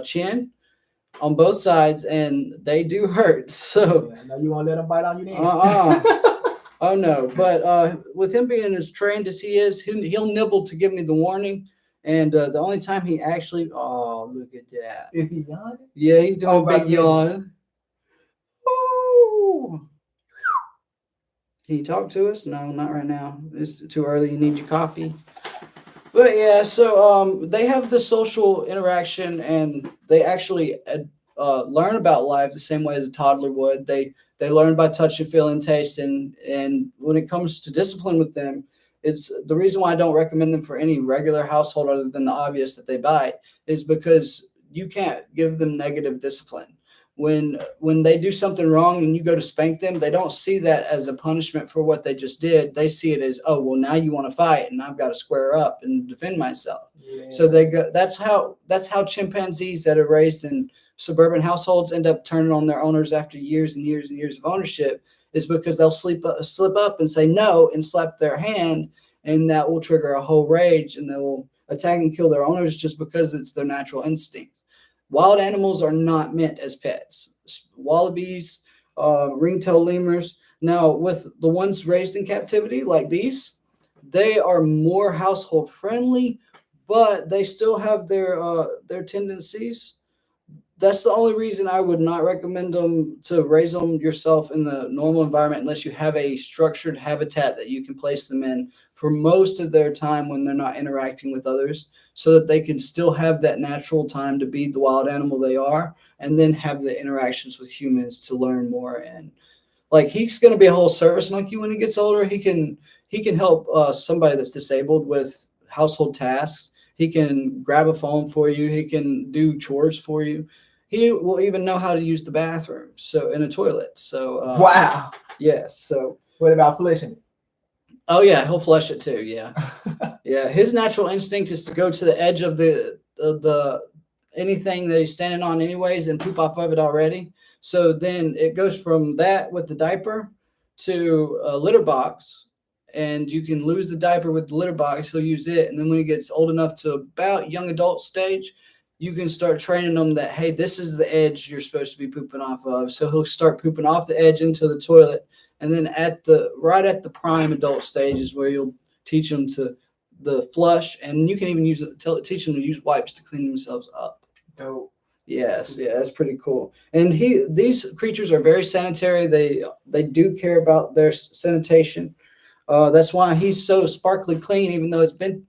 chin on both sides, and they do hurt. So yeah, now you won't let him bite on you then? Oh no, but with him being as trained as he is, he'll nibble to give me the warning. And the only time he actually, oh, look at that. Is he yawning? Yeah, he's doing a big yawn. Oh. Can you talk to us? No, not right now. It's too early. You need your coffee. But yeah, so they have the social interaction, and they actually learn about life the same way as a toddler would. They learn by touch and feel and taste, and when it comes to discipline with them, it's the reason why I don't recommend them for any regular household other than the obvious that they bite, is because you can't give them negative discipline. When they do something wrong and you go to spank them, they don't see that as a punishment for what they just did. They see it as, oh, well, now you want to fight and I've got to square up and defend myself. Yeah. So that's how chimpanzees that are raised in suburban households end up turning on their owners after years and years and years of ownership, is because they'll slip up and say no and slap their hand, and that will trigger a whole rage, and they will attack and kill their owners just because it's their natural instinct. Wild animals are not meant as pets. Wallabies, ringtail lemurs. Now, with the ones raised in captivity, like these, they are more household friendly, but they still have their tendencies. That's the only reason I would not recommend them to raise them yourself in the normal environment unless you have a structured habitat that you can place them in for most of their time when they're not interacting with others, so that they can still have that natural time to be the wild animal they are and then have the interactions with humans to learn more. And like, he's going to be a whole service monkey when he gets older. He can help somebody that's disabled with household tasks. He can grab a phone for you. He can do chores for you. He will even know how to use the bathroom, so in a toilet. So Wow. yes. So What about flushing it? oh yeah, he'll flush it too. Yeah, yeah. His natural instinct is to go to the edge of the anything that he's standing on, anyways, and poop off of it already. So then it goes from that with the diaper to a litter box, and you can lose the diaper with the litter box. He'll use it, and then when he gets old enough to about young adult stage, you can start training them that, hey, this is the edge you're supposed to be pooping off of. So he'll start pooping off the edge into the toilet, and then at the prime adult stage is where you'll teach them to the flush, and you can even teach them to use wipes to clean themselves up. Dope. Yes, yeah, that's pretty cool. And these creatures are very sanitary. They do care about their sanitation. That's why he's so sparkly clean, even though it's been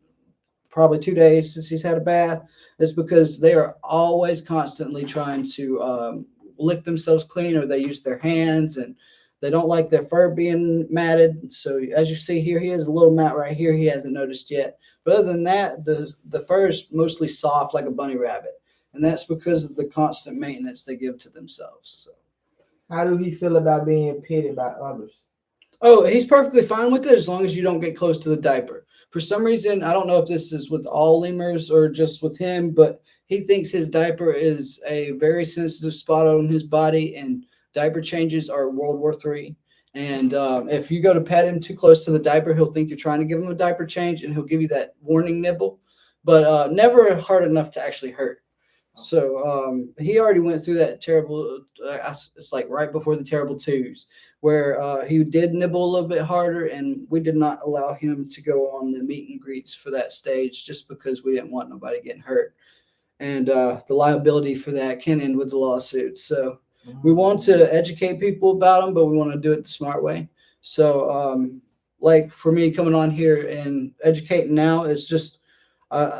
probably 2 days since he's had a bath. Is because they are always constantly trying to lick themselves clean, or they use their hands, and they don't like their fur being matted. So as you see here, he has a little mat right here he hasn't noticed yet. But other than that, the fur is mostly soft like a bunny rabbit, and that's because of the constant maintenance they give to themselves. So. How do he feel about being petted by others? Oh, he's perfectly fine with it as long as you don't get close to the diaper. For some reason, I don't know if this is with all lemurs or just with him, but he thinks his diaper is a very sensitive spot on his body, and diaper changes are World War III. And if you go to pet him too close to the diaper, he'll think you're trying to give him a diaper change, and he'll give you that warning nibble, but never hard enough to actually hurt. So he already went through that terrible. It's like right before the terrible twos, where he did nibble a little bit harder, and we did not allow him to go on the meet and greets for that stage, just because we didn't want nobody getting hurt, and the liability for that can end with the lawsuit. So we want to educate people about them, but we want to do it the smart way. So like for me coming on here and educating now, it's just.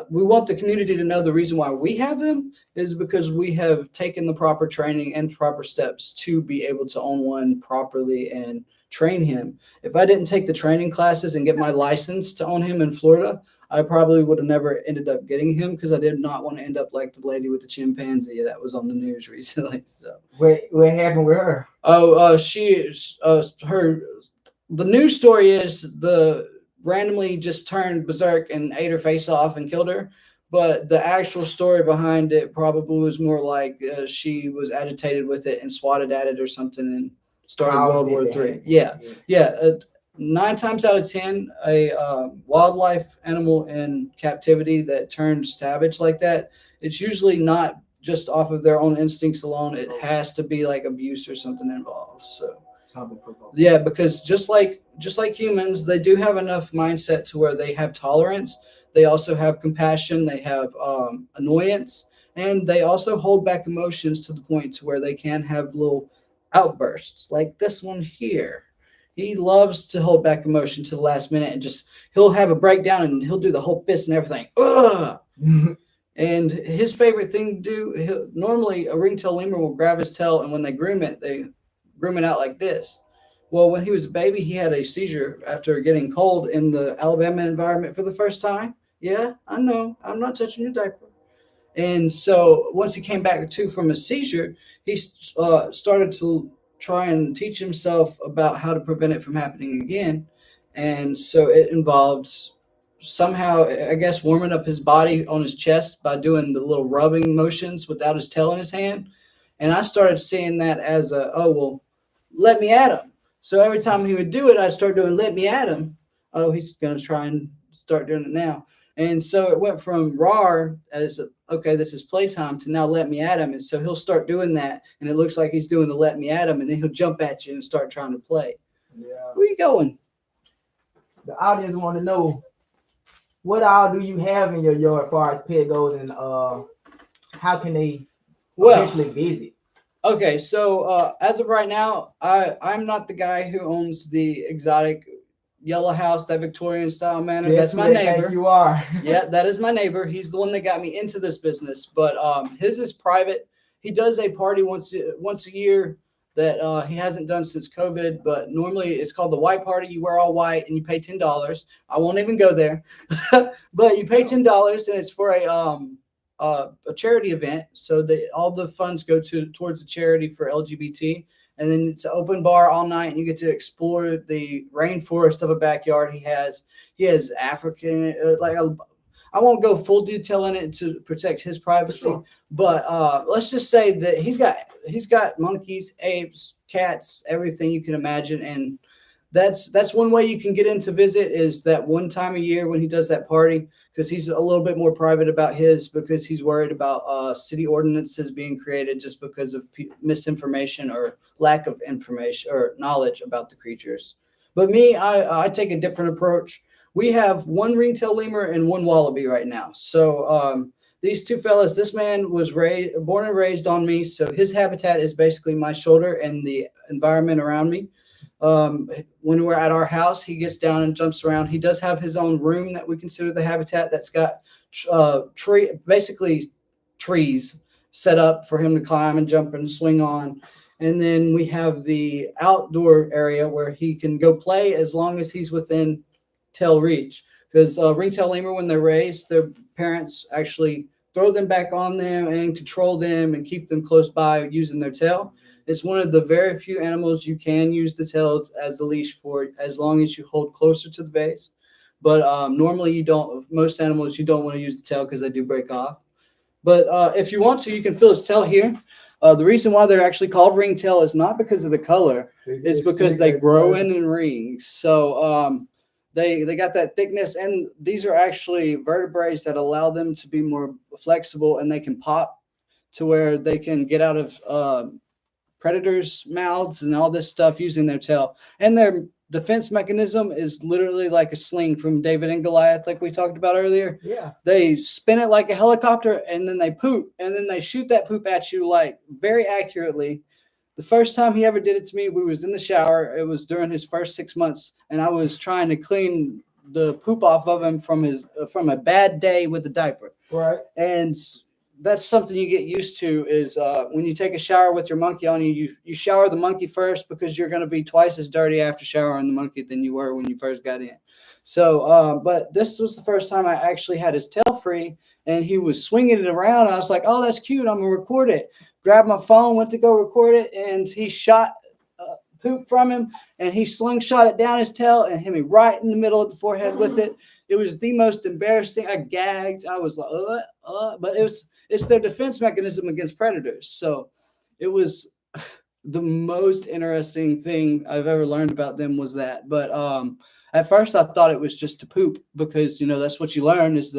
We want the community to know the reason why we have them is because we have taken the proper training and proper steps to be able to own one properly and train him. If I didn't take the training classes and get my license to own him in Florida, I probably would have never ended up getting him, because I did not want to end up like the lady with the chimpanzee that was on the news recently. So what happened with her? Oh, the news story is randomly just turned berserk and ate her face off and killed her. But the actual story behind it probably was more like she was agitated with it and swatted at it or something and started World War III. Yeah, yes. Yeah. 9 times out of 10, a wildlife animal in captivity that turns savage like that, it's usually not just off of their own instincts alone. It has to be like abuse or something involved. So. Yeah, because just like humans, they do have enough mindset to where they have tolerance. They also have compassion. They have annoyance, and they also hold back emotions to the point to where they can have little outbursts, like this one here. He loves to hold back emotion to the last minute, and he'll have a breakdown and he'll do the whole fist and everything. Ugh! And his favorite thing to do, normally a ringtail lemur will grab his tail, and when they groom it out like this. Well, when he was a baby, he had a seizure after getting cold in the Alabama environment for the first time. Yeah, I know. I'm not touching your diaper. And so once he came back from a seizure, he started to try and teach himself about how to prevent it from happening again. And so it involved somehow, I guess, warming up his body on his chest by doing the little rubbing motions without his tail in his hand. And I started seeing that as let me at him. So every time he would do it, I'd start doing, let me at him. Oh, he's going to try and start doing it now. And so it went from RAR as okay, this is playtime, to now let me at him. And so he'll start doing that, and it looks like he's doing the let me at him, and then he'll jump at you and start trying to play. Yeah. Where you going? The audience want to know, what all do you have in your yard as far as pet goes, and how can they eventually visit? Okay, so as of right now, I'm not the guy who owns the exotic yellow house, that Victorian style manor. That's my neighbor. You are. Yeah, that is my neighbor. He's the one that got me into this business. But his is private. He does a party once a year that he hasn't done since COVID. But normally it's called the white party. You wear all white and you pay $10. I won't even go there, but you pay $10 and it's for a charity event. So all the funds go towards the charity for LGBT. And then it's an open bar all night, and you get to explore the rainforest of a backyard he has. He has African, I won't go full detail in it to protect his privacy, sure. But let's just say that he's got monkeys, apes, cats, everything you can imagine. And that's one way you can get in to visit, is that one time a year when he does that party, because he's a little bit more private about his, because he's worried about city ordinances being created just because of misinformation or lack of information or knowledge about the creatures. But me, I take a different approach. We have one ringtail lemur and one wallaby right now. So these two fellas, this man was born and raised on me, so his habitat is basically my shoulder and the environment around me. When we're at our house, he gets down and jumps around. He does have his own room that we consider the habitat, that's got basically trees set up for him to climb and jump and swing on. And then we have the outdoor area where he can go play as long as he's within tail reach. Because ringtail lemur, when they're raised, their parents actually throw them back on them and control them and keep them close by using their tail. It's one of the very few animals you can use the tail as the leash for, as long as you hold closer to the base. But normally you don't. Most animals, you don't want to use the tail because they do break off. But if you want to, you can feel his tail here. The reason why they're actually called ringtail is not because of the color. It's because they grow in rings. So they got that thickness, and these are actually vertebrae that allow them to be more flexible, and they can pop to where they can get out of predators' mouths and all this stuff using their tail. And their defense mechanism is literally like a sling from David and Goliath, like we talked about earlier. Yeah. They spin it like a helicopter, and then they poop, and then they shoot that poop at you like very accurately. The first time he ever did it to me, we was in the shower. It was during his first 6 months, and I was trying to clean the poop off of him from a bad day with the diaper. Right. And that's something you get used to, is when you take a shower with your monkey on you, you shower the monkey first, because you're going to be twice as dirty after showering the monkey than you were when you first got in. So, but this was the first time I actually had his tail free, and he was swinging it around. I was like, oh, that's cute. I'm going to record it. Grabbed my phone, went to go record it, and he shot poop from him, and he slingshot it down his tail and hit me right in the middle of the forehead with it. It was the most embarrassing. I gagged. I was like, but it's their defense mechanism against predators. So it was the most interesting thing I've ever learned about them was that. But at first I thought it was just to poop, because, that's what you learn, is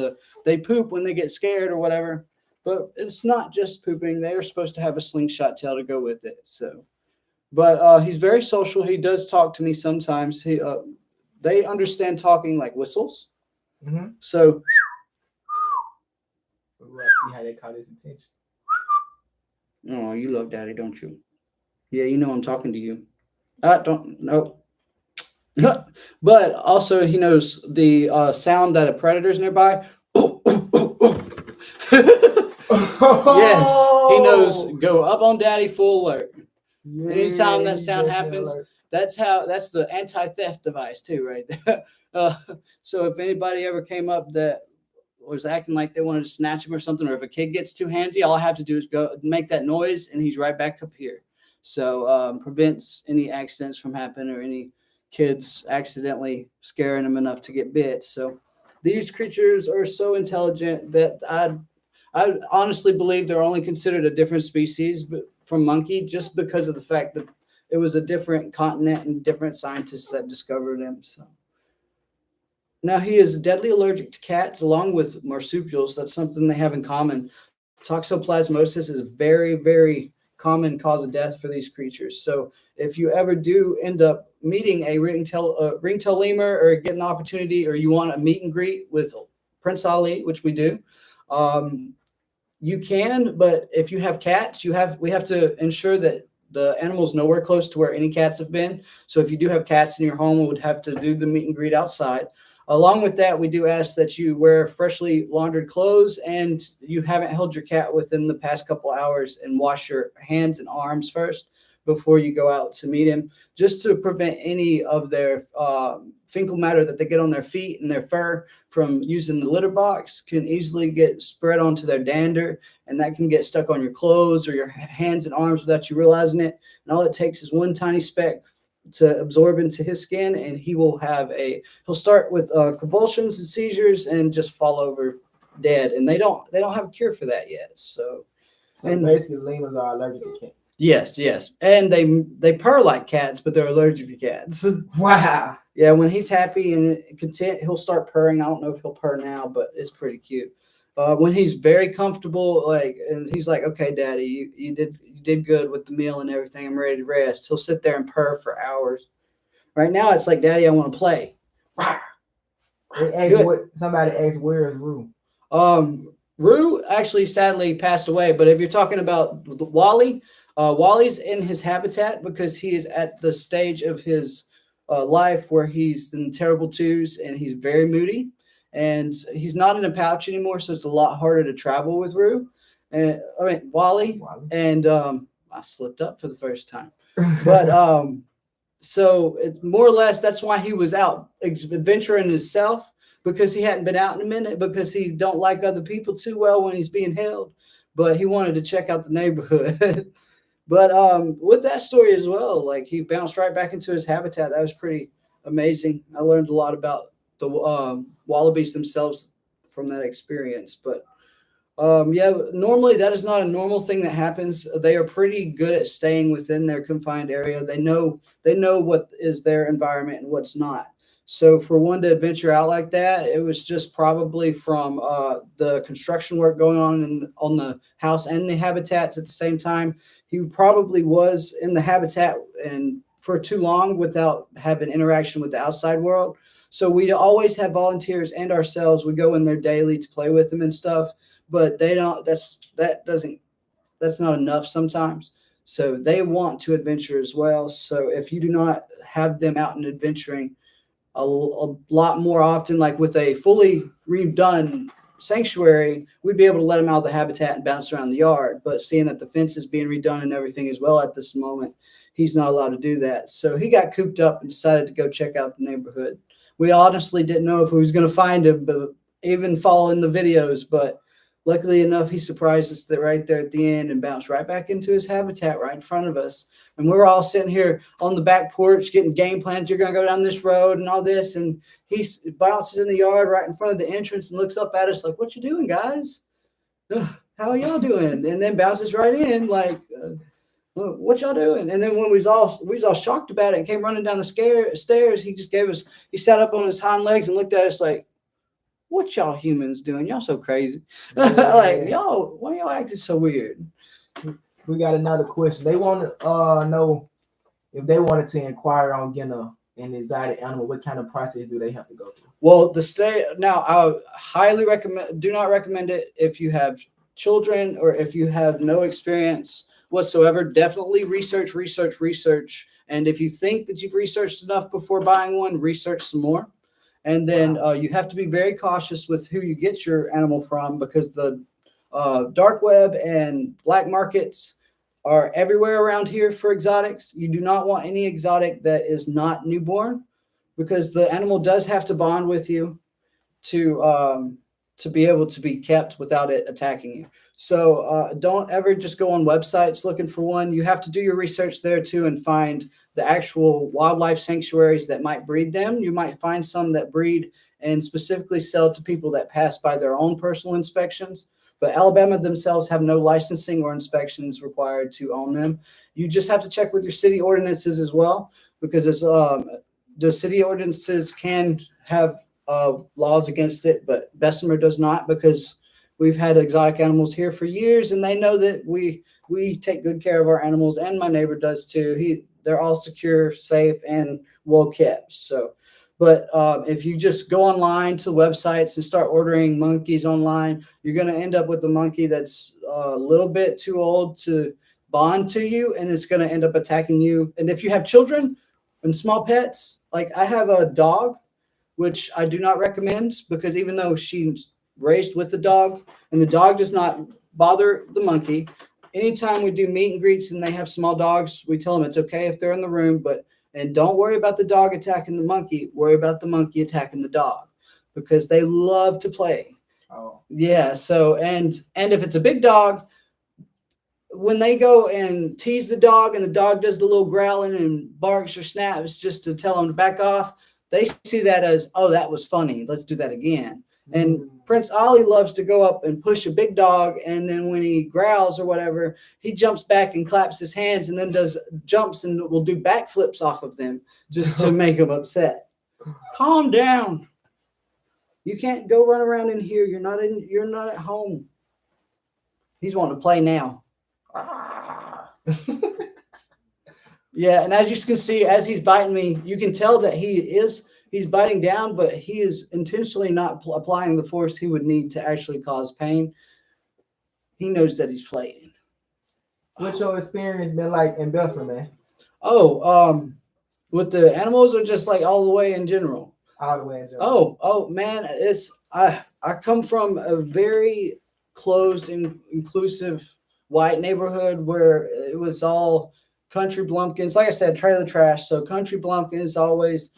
they poop when they get scared or whatever. But it's not just pooping. They are supposed to have a slingshot tail to go with it. So, but he's very social. He does talk to me sometimes. They understand talking like whistles. Mm-hmm. So let's see how they caught his attention. Oh, you love daddy, don't you? Yeah, I'm talking to you. I don't know. But also he knows the sound that a predator's nearby. Yes, he knows. Go up on daddy, full alert. Yeah, anytime that sound happens, that's the anti-theft device too, right there. So if anybody ever came up that was acting like they wanted to snatch him or something, or if a kid gets too handsy, all I have to do is go make that noise, and he's right back up here. So prevents any accidents from happening, or any kids accidentally scaring them enough to get bit. So these creatures are so intelligent that I honestly believe they're only considered a different species from monkey, just because of the fact that it was a different continent and different scientists that discovered them. So Now, he is deadly allergic to cats along with marsupials. That's something they have in common. Toxoplasmosis is a very, very common cause of death for these creatures. So if you ever do end up meeting a ringtail lemur or get an opportunity or you want a meet and greet with Prince Ali, which we do, um, you can, but if you have cats, we have to ensure that the animal's nowhere close to where any cats have been. So if you do have cats in your home, we would have to do the meet and greet outside. Along with that, we do ask that you wear freshly laundered clothes and you haven't held your cat within the past couple hours and wash your hands and arms first before you go out to meet him, just to prevent any of their fecal matter that they get on their feet and their fur from using the litter box can easily get spread onto their dander, and that can get stuck on your clothes or your hands and arms without you realizing it. And all it takes is one tiny speck to absorb into his skin, and he'll start with convulsions and seizures and just fall over dead. And they don't have a cure for that yet. So basically, lemurs are allergic to cats. Yes, and they purr like cats, but they're allergic to cats. Wow. Yeah, when he's happy and content, he'll start purring. I don't know if he'll purr now, but it's pretty cute. When he's very comfortable, and he's like, "Okay, Daddy, you did good with the meal and everything. I'm ready to rest." He'll sit there and purr for hours. Right now, it's like, "Daddy, I want to play." Somebody asked, "Where is Rue?" Rue actually sadly passed away. But if you're talking about Wally, Wally's in his habitat because he is at the stage of his life where he's in terrible twos and he's very moody, and he's not in a pouch anymore, so it's a lot harder to travel with Rue. And I mean Wally. And I slipped up for the first time, but so it's more or less that's why he was out adventuring himself, because he hadn't been out in a minute, because he don't like other people too well when he's being held, but he wanted to check out the neighborhood. But with that story as well, like he bounced right back into his habitat. That was pretty amazing. I learned a lot about the wallabies themselves from that experience. But yeah, normally that is not a normal thing that happens. They are pretty good at staying within their confined area. They know what is their environment and what's not. So for one to adventure out like that, it was just probably from the construction work going on the house and the habitats at the same time. He probably was in the habitat and for too long without having interaction with the outside world. So we always have volunteers and ourselves. We go in there daily to play with them and stuff, but they don't. That's not enough sometimes. So they want to adventure as well. So if you do not have them out and adventuring a lot more often, like with a fully redone sanctuary, we'd be able to let them out of the habitat and bounce around the yard. But seeing that the fence is being redone and everything as well at this moment, he's not allowed to do that. So he got cooped up and decided to go check out the neighborhood. We honestly didn't know if we was going to find him, but even following the videos, but luckily enough, he surprised us right there at the end and bounced right back into his habitat right in front of us. And we're all sitting here on the back porch getting game plans. You're going to go down this road and all this. And he bounces in the yard right in front of the entrance and looks up at us like, "What you doing, guys? How are y'all doing?" And then bounces right in like, "What y'all doing?" And then when we was all shocked about it and came running down the stairs, he sat up on his hind legs and looked at us like, "What y'all humans doing? Y'all so crazy." Like, y'all, why y'all acting so weird? We got another question. They want to know if they wanted to inquire on getting an exotic animal, what kind of process do they have to go through? Well, I highly do not recommend it if you have children or if you have no experience whatsoever. Definitely research. And if you think that you've researched enough before buying one, research some more. And then you have to be very cautious with who you get your animal from, because the dark web and black markets are everywhere around here for exotics. You do not want any exotic that is not newborn, because the animal does have to bond with you to be able to be kept without it attacking you. So don't ever just go on websites looking for one. You have to do your research there too and find the actual wildlife sanctuaries that might breed them. You might find some that breed and specifically sell to people that pass by their own personal inspections. But Alabama themselves have no licensing or inspections required to own them. You just have to check with your city ordinances as well, because the city ordinances can have laws against it, but Bessemer does not, because we've had exotic animals here for years, and they know that we take good care of our animals, and my neighbor does too. They're all secure, safe, and well kept. So, but if you just go online to websites and start ordering monkeys online, you're going to end up with a monkey that's a little bit too old to bond to you, and it's going to end up attacking you. And if you have children and small pets, like I have a dog, which I do not recommend, because even though she's raised with the dog and the dog does not bother the monkey, anytime we do meet and greets and they have small dogs, we tell them it's okay if they're in the room, and don't worry about the dog attacking the monkey. Worry about the monkey attacking the dog, because they love to play. Oh. Yeah. So, and if it's a big dog, when they go and tease the dog and the dog does the little growling and barks or snaps just to tell them to back off, they see that as, oh, that was funny. Let's do that again. And Prince Ollie loves to go up and push a big dog, and then when he growls or whatever, he jumps back and claps his hands and then jumps and will do backflips off of them just to make them upset. Calm down. You can't go run around in here. You're not at home. He's wanting to play now. Yeah, and as you can see, as he's biting me, you can tell that he's biting down, but he is intentionally not applying the force he would need to actually cause pain. He knows that he's playing. What's your experience been like in Bessemer, man? Oh, with the animals, or just like all the way in general? All the way in general. Oh, man, I come from a very closed and inclusive white neighborhood where it was all country blumpkins. Like I said, trailer trash. So country blumpkins always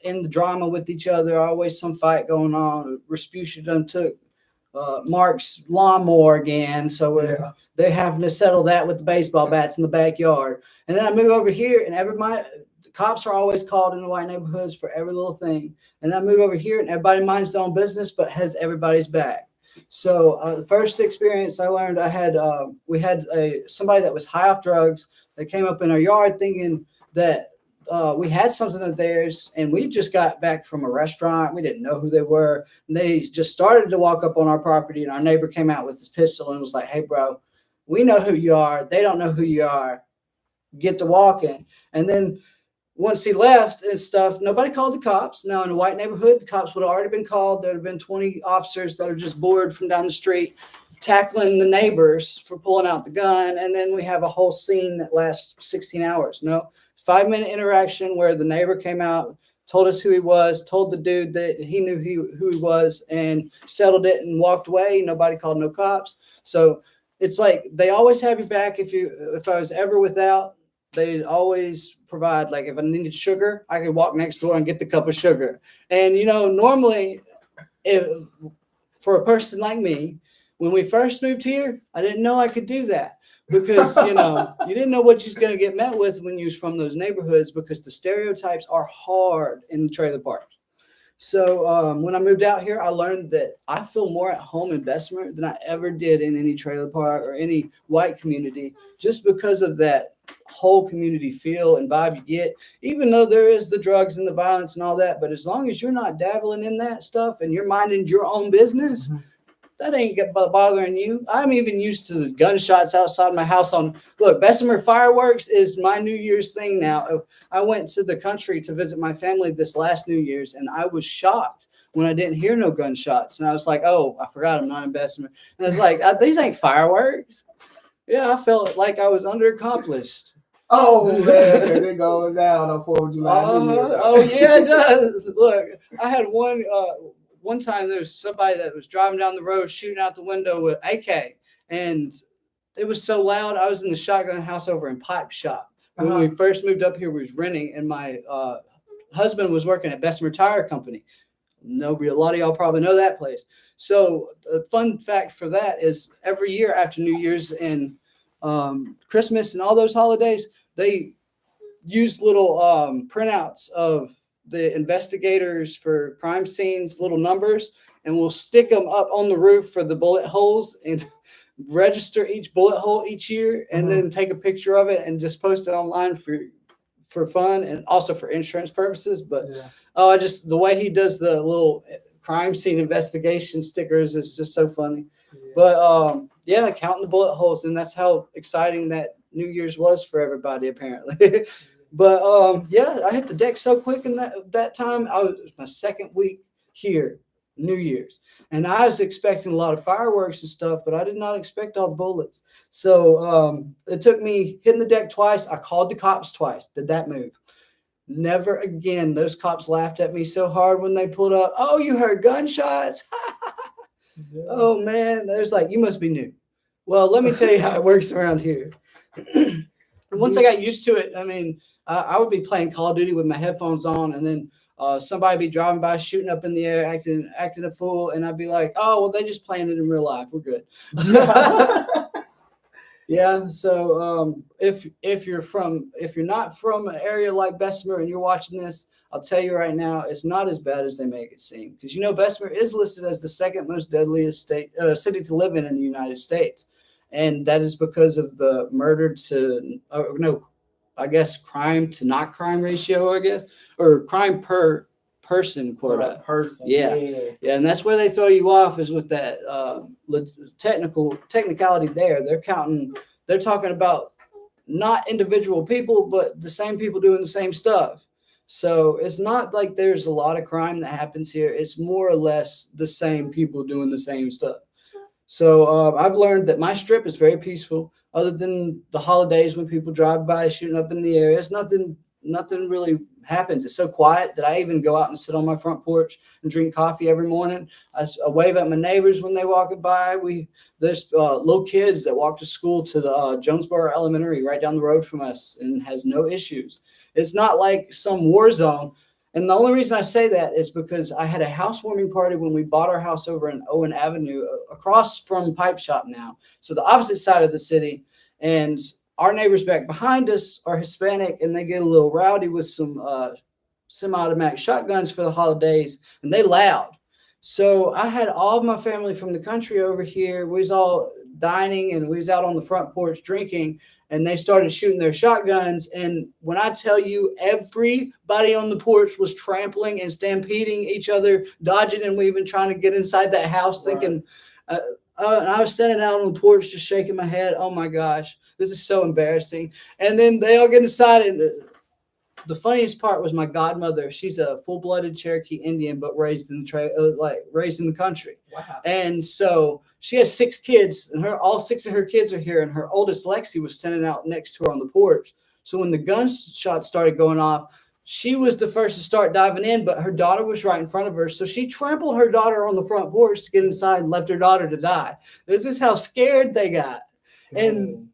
in the drama with each other, always some fight going on. Respucia done took Mark's lawnmower again, so they're having to settle that with the baseball bats in the backyard. And then I move over here, and the cops are always called in the white neighborhoods for every little thing. And then I move over here, and everybody minds their own business, but has everybody's back. So the first experience I learned, we had somebody that was high off drugs that came up in our yard thinking that we had something of theirs, and we just got back from a restaurant. We didn't know who they were. And they just started to walk up on our property, and our neighbor came out with his pistol and was like, "Hey, bro, we know who you are. They don't know who you are. Get to walking." And then once he left and stuff, nobody called the cops. Now, in a white neighborhood, the cops would have already been called. There would have been 20 officers that are just bored from down the street, tackling the neighbors for pulling out the gun. And then we have a whole scene that lasts 16 hours. No, 5-minute interaction where the neighbor came out, told us who he was, told the dude that he knew who he was, and settled it and walked away. Nobody called no cops. So it's like they always have your back. If I was ever without, they'd always provide. Like if I needed sugar, I could walk next door and get the cup of sugar. And normally, for a person like me, when we first moved here, I didn't know I could do that, because you didn't know what you're going to get met with when you're from those neighborhoods, because the stereotypes are hard in the trailer parks. So when I moved out here, I learned that I feel more at home in Bessemer than I ever did in any trailer park or any white community, just because of that whole community feel and vibe you get, even though there is the drugs and the violence and all that. But as long as you're not dabbling in that stuff and you're minding your own business, that ain't bothering you. I'm even used to the gunshots outside my house. Look, Bessemer fireworks is my New Year's thing now. I went to the country to visit my family this last New Year's, and I was shocked when I didn't hear no gunshots. And I was like, oh, I forgot I'm not in Bessemer. And I was like, these ain't fireworks. Yeah, I felt like I was underaccomplished. Oh, man, because it goes down on 4th of July. Oh, yeah, it does. Look, I had one time there was somebody that was driving down the road shooting out the window with AK, and it was so loud. I was in the shotgun house over in Pipe Shop. When we first moved up here, we was renting, and my husband was working at Bessemer Tire Company. A lot of y'all probably know that place. So the fun fact for that is every year after New Year's and Christmas and all those holidays, they use little printouts of the investigators for crime scenes, little numbers, and we'll stick them up on the roof for the bullet holes and register each bullet hole each year, and then take a picture of it and just post it online for fun and also for insurance purposes. But just the way he does the little crime scene investigation stickers is just so funny. Yeah. But counting the bullet holes, and that's how exciting that New Year's was for everybody apparently. But I hit the deck so quick in that time. It was my second week here, New Year's, and I was expecting a lot of fireworks and stuff, but I did not expect all the bullets. So it took me hitting the deck twice. I called the cops twice. Did that move? Never again. Those cops laughed at me so hard when they pulled up. Oh, you heard gunshots? Yeah. Oh man, there's like, you must be new. Well, let me tell you how it works around here. Once I got used to it, I mean, I would be playing Call of Duty with my headphones on, and then somebody be driving by, shooting up in the air, acting a fool, and I'd be like, "Oh, well, they just playing it in real life. We're good." Yeah. So if you're not from an area like Bessemer and you're watching this, I'll tell you right now, it's not as bad as they make it seem. Because Bessemer is listed as the second most deadliest city to live in the United States, and that is because of the murder to crime to not crime ratio, or crime per person quota. Yeah, and that's where they throw you off, is with that technicality there. They're talking about not individual people, but the same people doing the same stuff. So it's not like there's a lot of crime that happens here. It's more or less the same people doing the same stuff. So I've learned that my strip is very peaceful, other than the holidays when people drive by shooting up in the air. It's nothing really happens. It's so quiet that I even go out and sit on my front porch and drink coffee every morning. I wave at my neighbors when they walk by. There's little kids that walk to school to the Jonesboro Elementary right down the road from us and has no issues. It's not like some war zone. And the only reason I say that is because I had a housewarming party when we bought our house over in Owen Avenue, across from Pipe Shop now. So the opposite side of the city. And our neighbors back behind us are Hispanic, and they get a little rowdy with some semi-automatic shotguns for the holidays, and they loud. So I had all of my family from the country over here. We was all dining, and we was out on the front porch drinking, and they started shooting their shotguns. And when I tell you, everybody on the porch was trampling and stampeding each other, dodging and weaving, trying to get inside that house, thinking, and I was standing out on the porch just shaking my head. Oh my gosh, this is so embarrassing. And then they all get inside, and the funniest part was my godmother. She's a full-blooded Cherokee Indian, but raised in the country. Wow. And so she has 6 kids, and all 6 of her kids are here, and her oldest, Lexi, was standing out next to her on the porch. So when the gunshots started going off, she was the first to start diving in, but her daughter was right in front of her. So she trampled her daughter on the front porch to get inside and left her daughter to die. This is how scared they got. And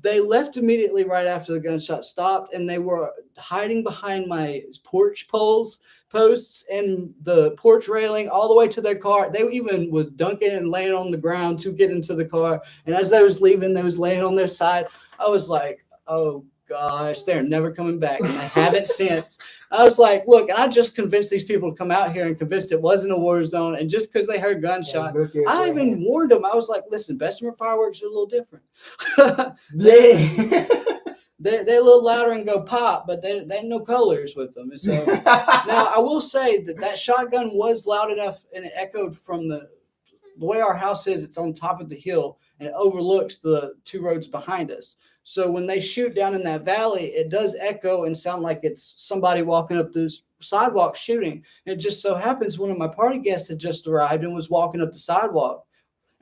they left immediately right after the gunshot stopped, and they were hiding behind my porch posts and the porch railing all the way to their car. They even was dunking and laying on the ground to get into the car. And as they was leaving, they was laying on their side. I was like, oh gosh, they're never coming back, and they haven't since. I was like, look, I just convinced these people to come out here and convinced it wasn't a war zone, and just because they heard gunshot, I even warned them. I was like, listen, Bessemer fireworks are a little different. They're a little louder and go pop, but they ain't no colors with them. So now I will say that shotgun was loud enough, and it echoed from the way our house is. It's on top of the hill, and it overlooks the 2 roads behind us. So when they shoot down in that valley, it does echo and sound like it's somebody walking up those sidewalks shooting. And it just so happens one of my party guests had just arrived and was walking up the sidewalk.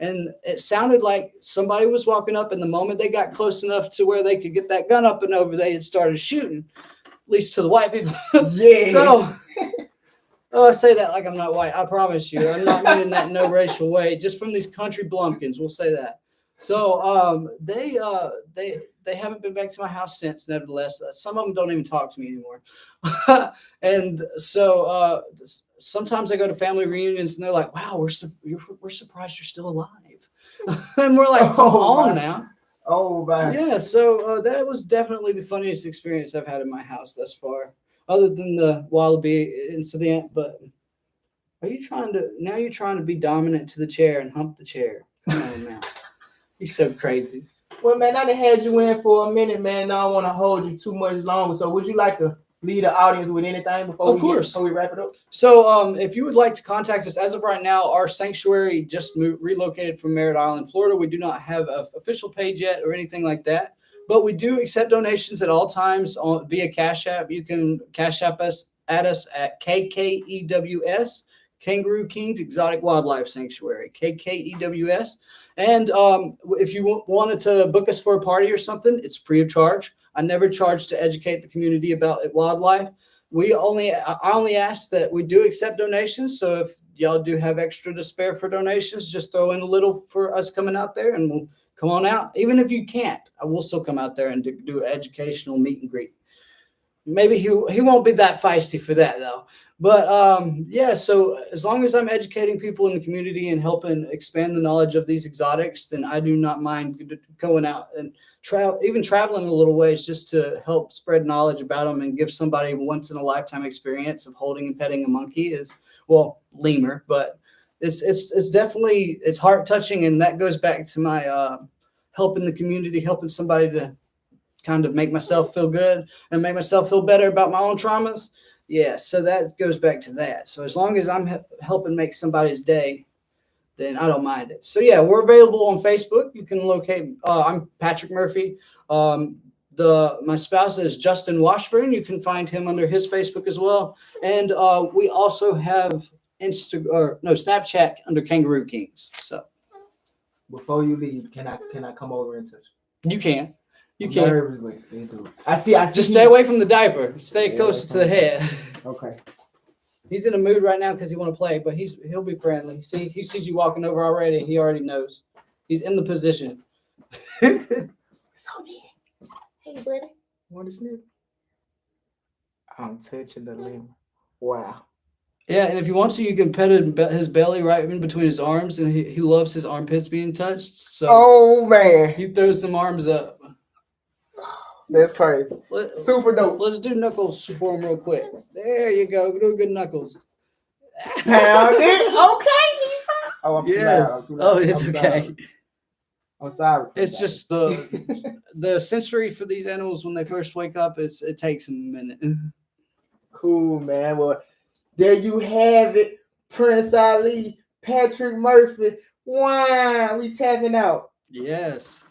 And it sounded like somebody was walking up, and the moment they got close enough to where they could get that gun up and over, they had started shooting, at least to the white people. Yeah. So I say that like I'm not white. I promise you. I'm not meaning that in no racial way. Just from these country blumpkins, we'll say that. So they haven't been back to my house since. Nevertheless, some of them don't even talk to me anymore. And so sometimes I go to family reunions, and they're like, "Wow, we're surprised you're still alive," and we're like, "Come on now." Oh man. Yeah. So that was definitely the funniest experience I've had in my house thus far, other than the wallaby incident. But you're trying to be dominant to the chair and hump the chair? Come on now. He's so crazy. Well, man, I done had you in for a minute, man. Now I don't want to hold you too much longer. So would you like to lead the audience with anything before we wrap it up? So if you would like to contact us, as of right now, our sanctuary just relocated from Merritt Island, Florida. We do not have an official page yet or anything like that, but we do accept donations at all times via Cash App. You can Cash App us at KKEWS, Kangaroo Kings Exotic Wildlife Sanctuary, KKEWS. And if you wanted to book us for a party or something, it's free of charge. I never charge to educate the community about wildlife. I only ask that we do accept donations. So if y'all do have extra to spare for donations, just throw in a little for us coming out there, and we'll come on out. Even if you can't, I will still come out there and do an educational meet and greet. Maybe he won't be that feisty for that though. But yeah, so as long as I'm educating people in the community and helping expand the knowledge of these exotics, then I do not mind going out and traveling a little ways just to help spread knowledge about them and give somebody a once in a lifetime experience of holding and petting a monkey lemur, but it's definitely heart touching, and that goes back to my helping the community, helping somebody to kind of make myself feel good and make myself feel better about my own traumas. Yeah, so that goes back to that. So as long as I'm helping make somebody's day, then I don't mind it. So yeah, we're available on Facebook. You can locate. I'm Patrick Murphy. My spouse is Justin Washburn. You can find him under his Facebook as well. And we also have Snapchat under Kangaroo Kings. So before you leave, can I come over and touch you? Can. You can. I see. Just stay away from the diaper. Stay closer to the head. Okay. He's in a mood right now because he want to play, but he'll be friendly. See, he sees you walking over already. He already knows. He's in the position. So hey, buddy. Want to sniff? I'm touching the lemur. Wow. Yeah, and if you want to, you can pet his belly right in between his arms, and he loves his armpits being touched. So oh man, he throws some arms up. That's crazy. Super dope. Let's do knuckles for him real quick. There you go. Do good knuckles. Pound it. Okay. Oh, I'm yes. too loud. Oh, it's okay. I'm sorry. It's just the sensory for these animals when they first wake up. It takes them a minute. Cool, man. Well, there you have it. Prince Ali, Patrick Murphy. Wow, we tapping out. Yes.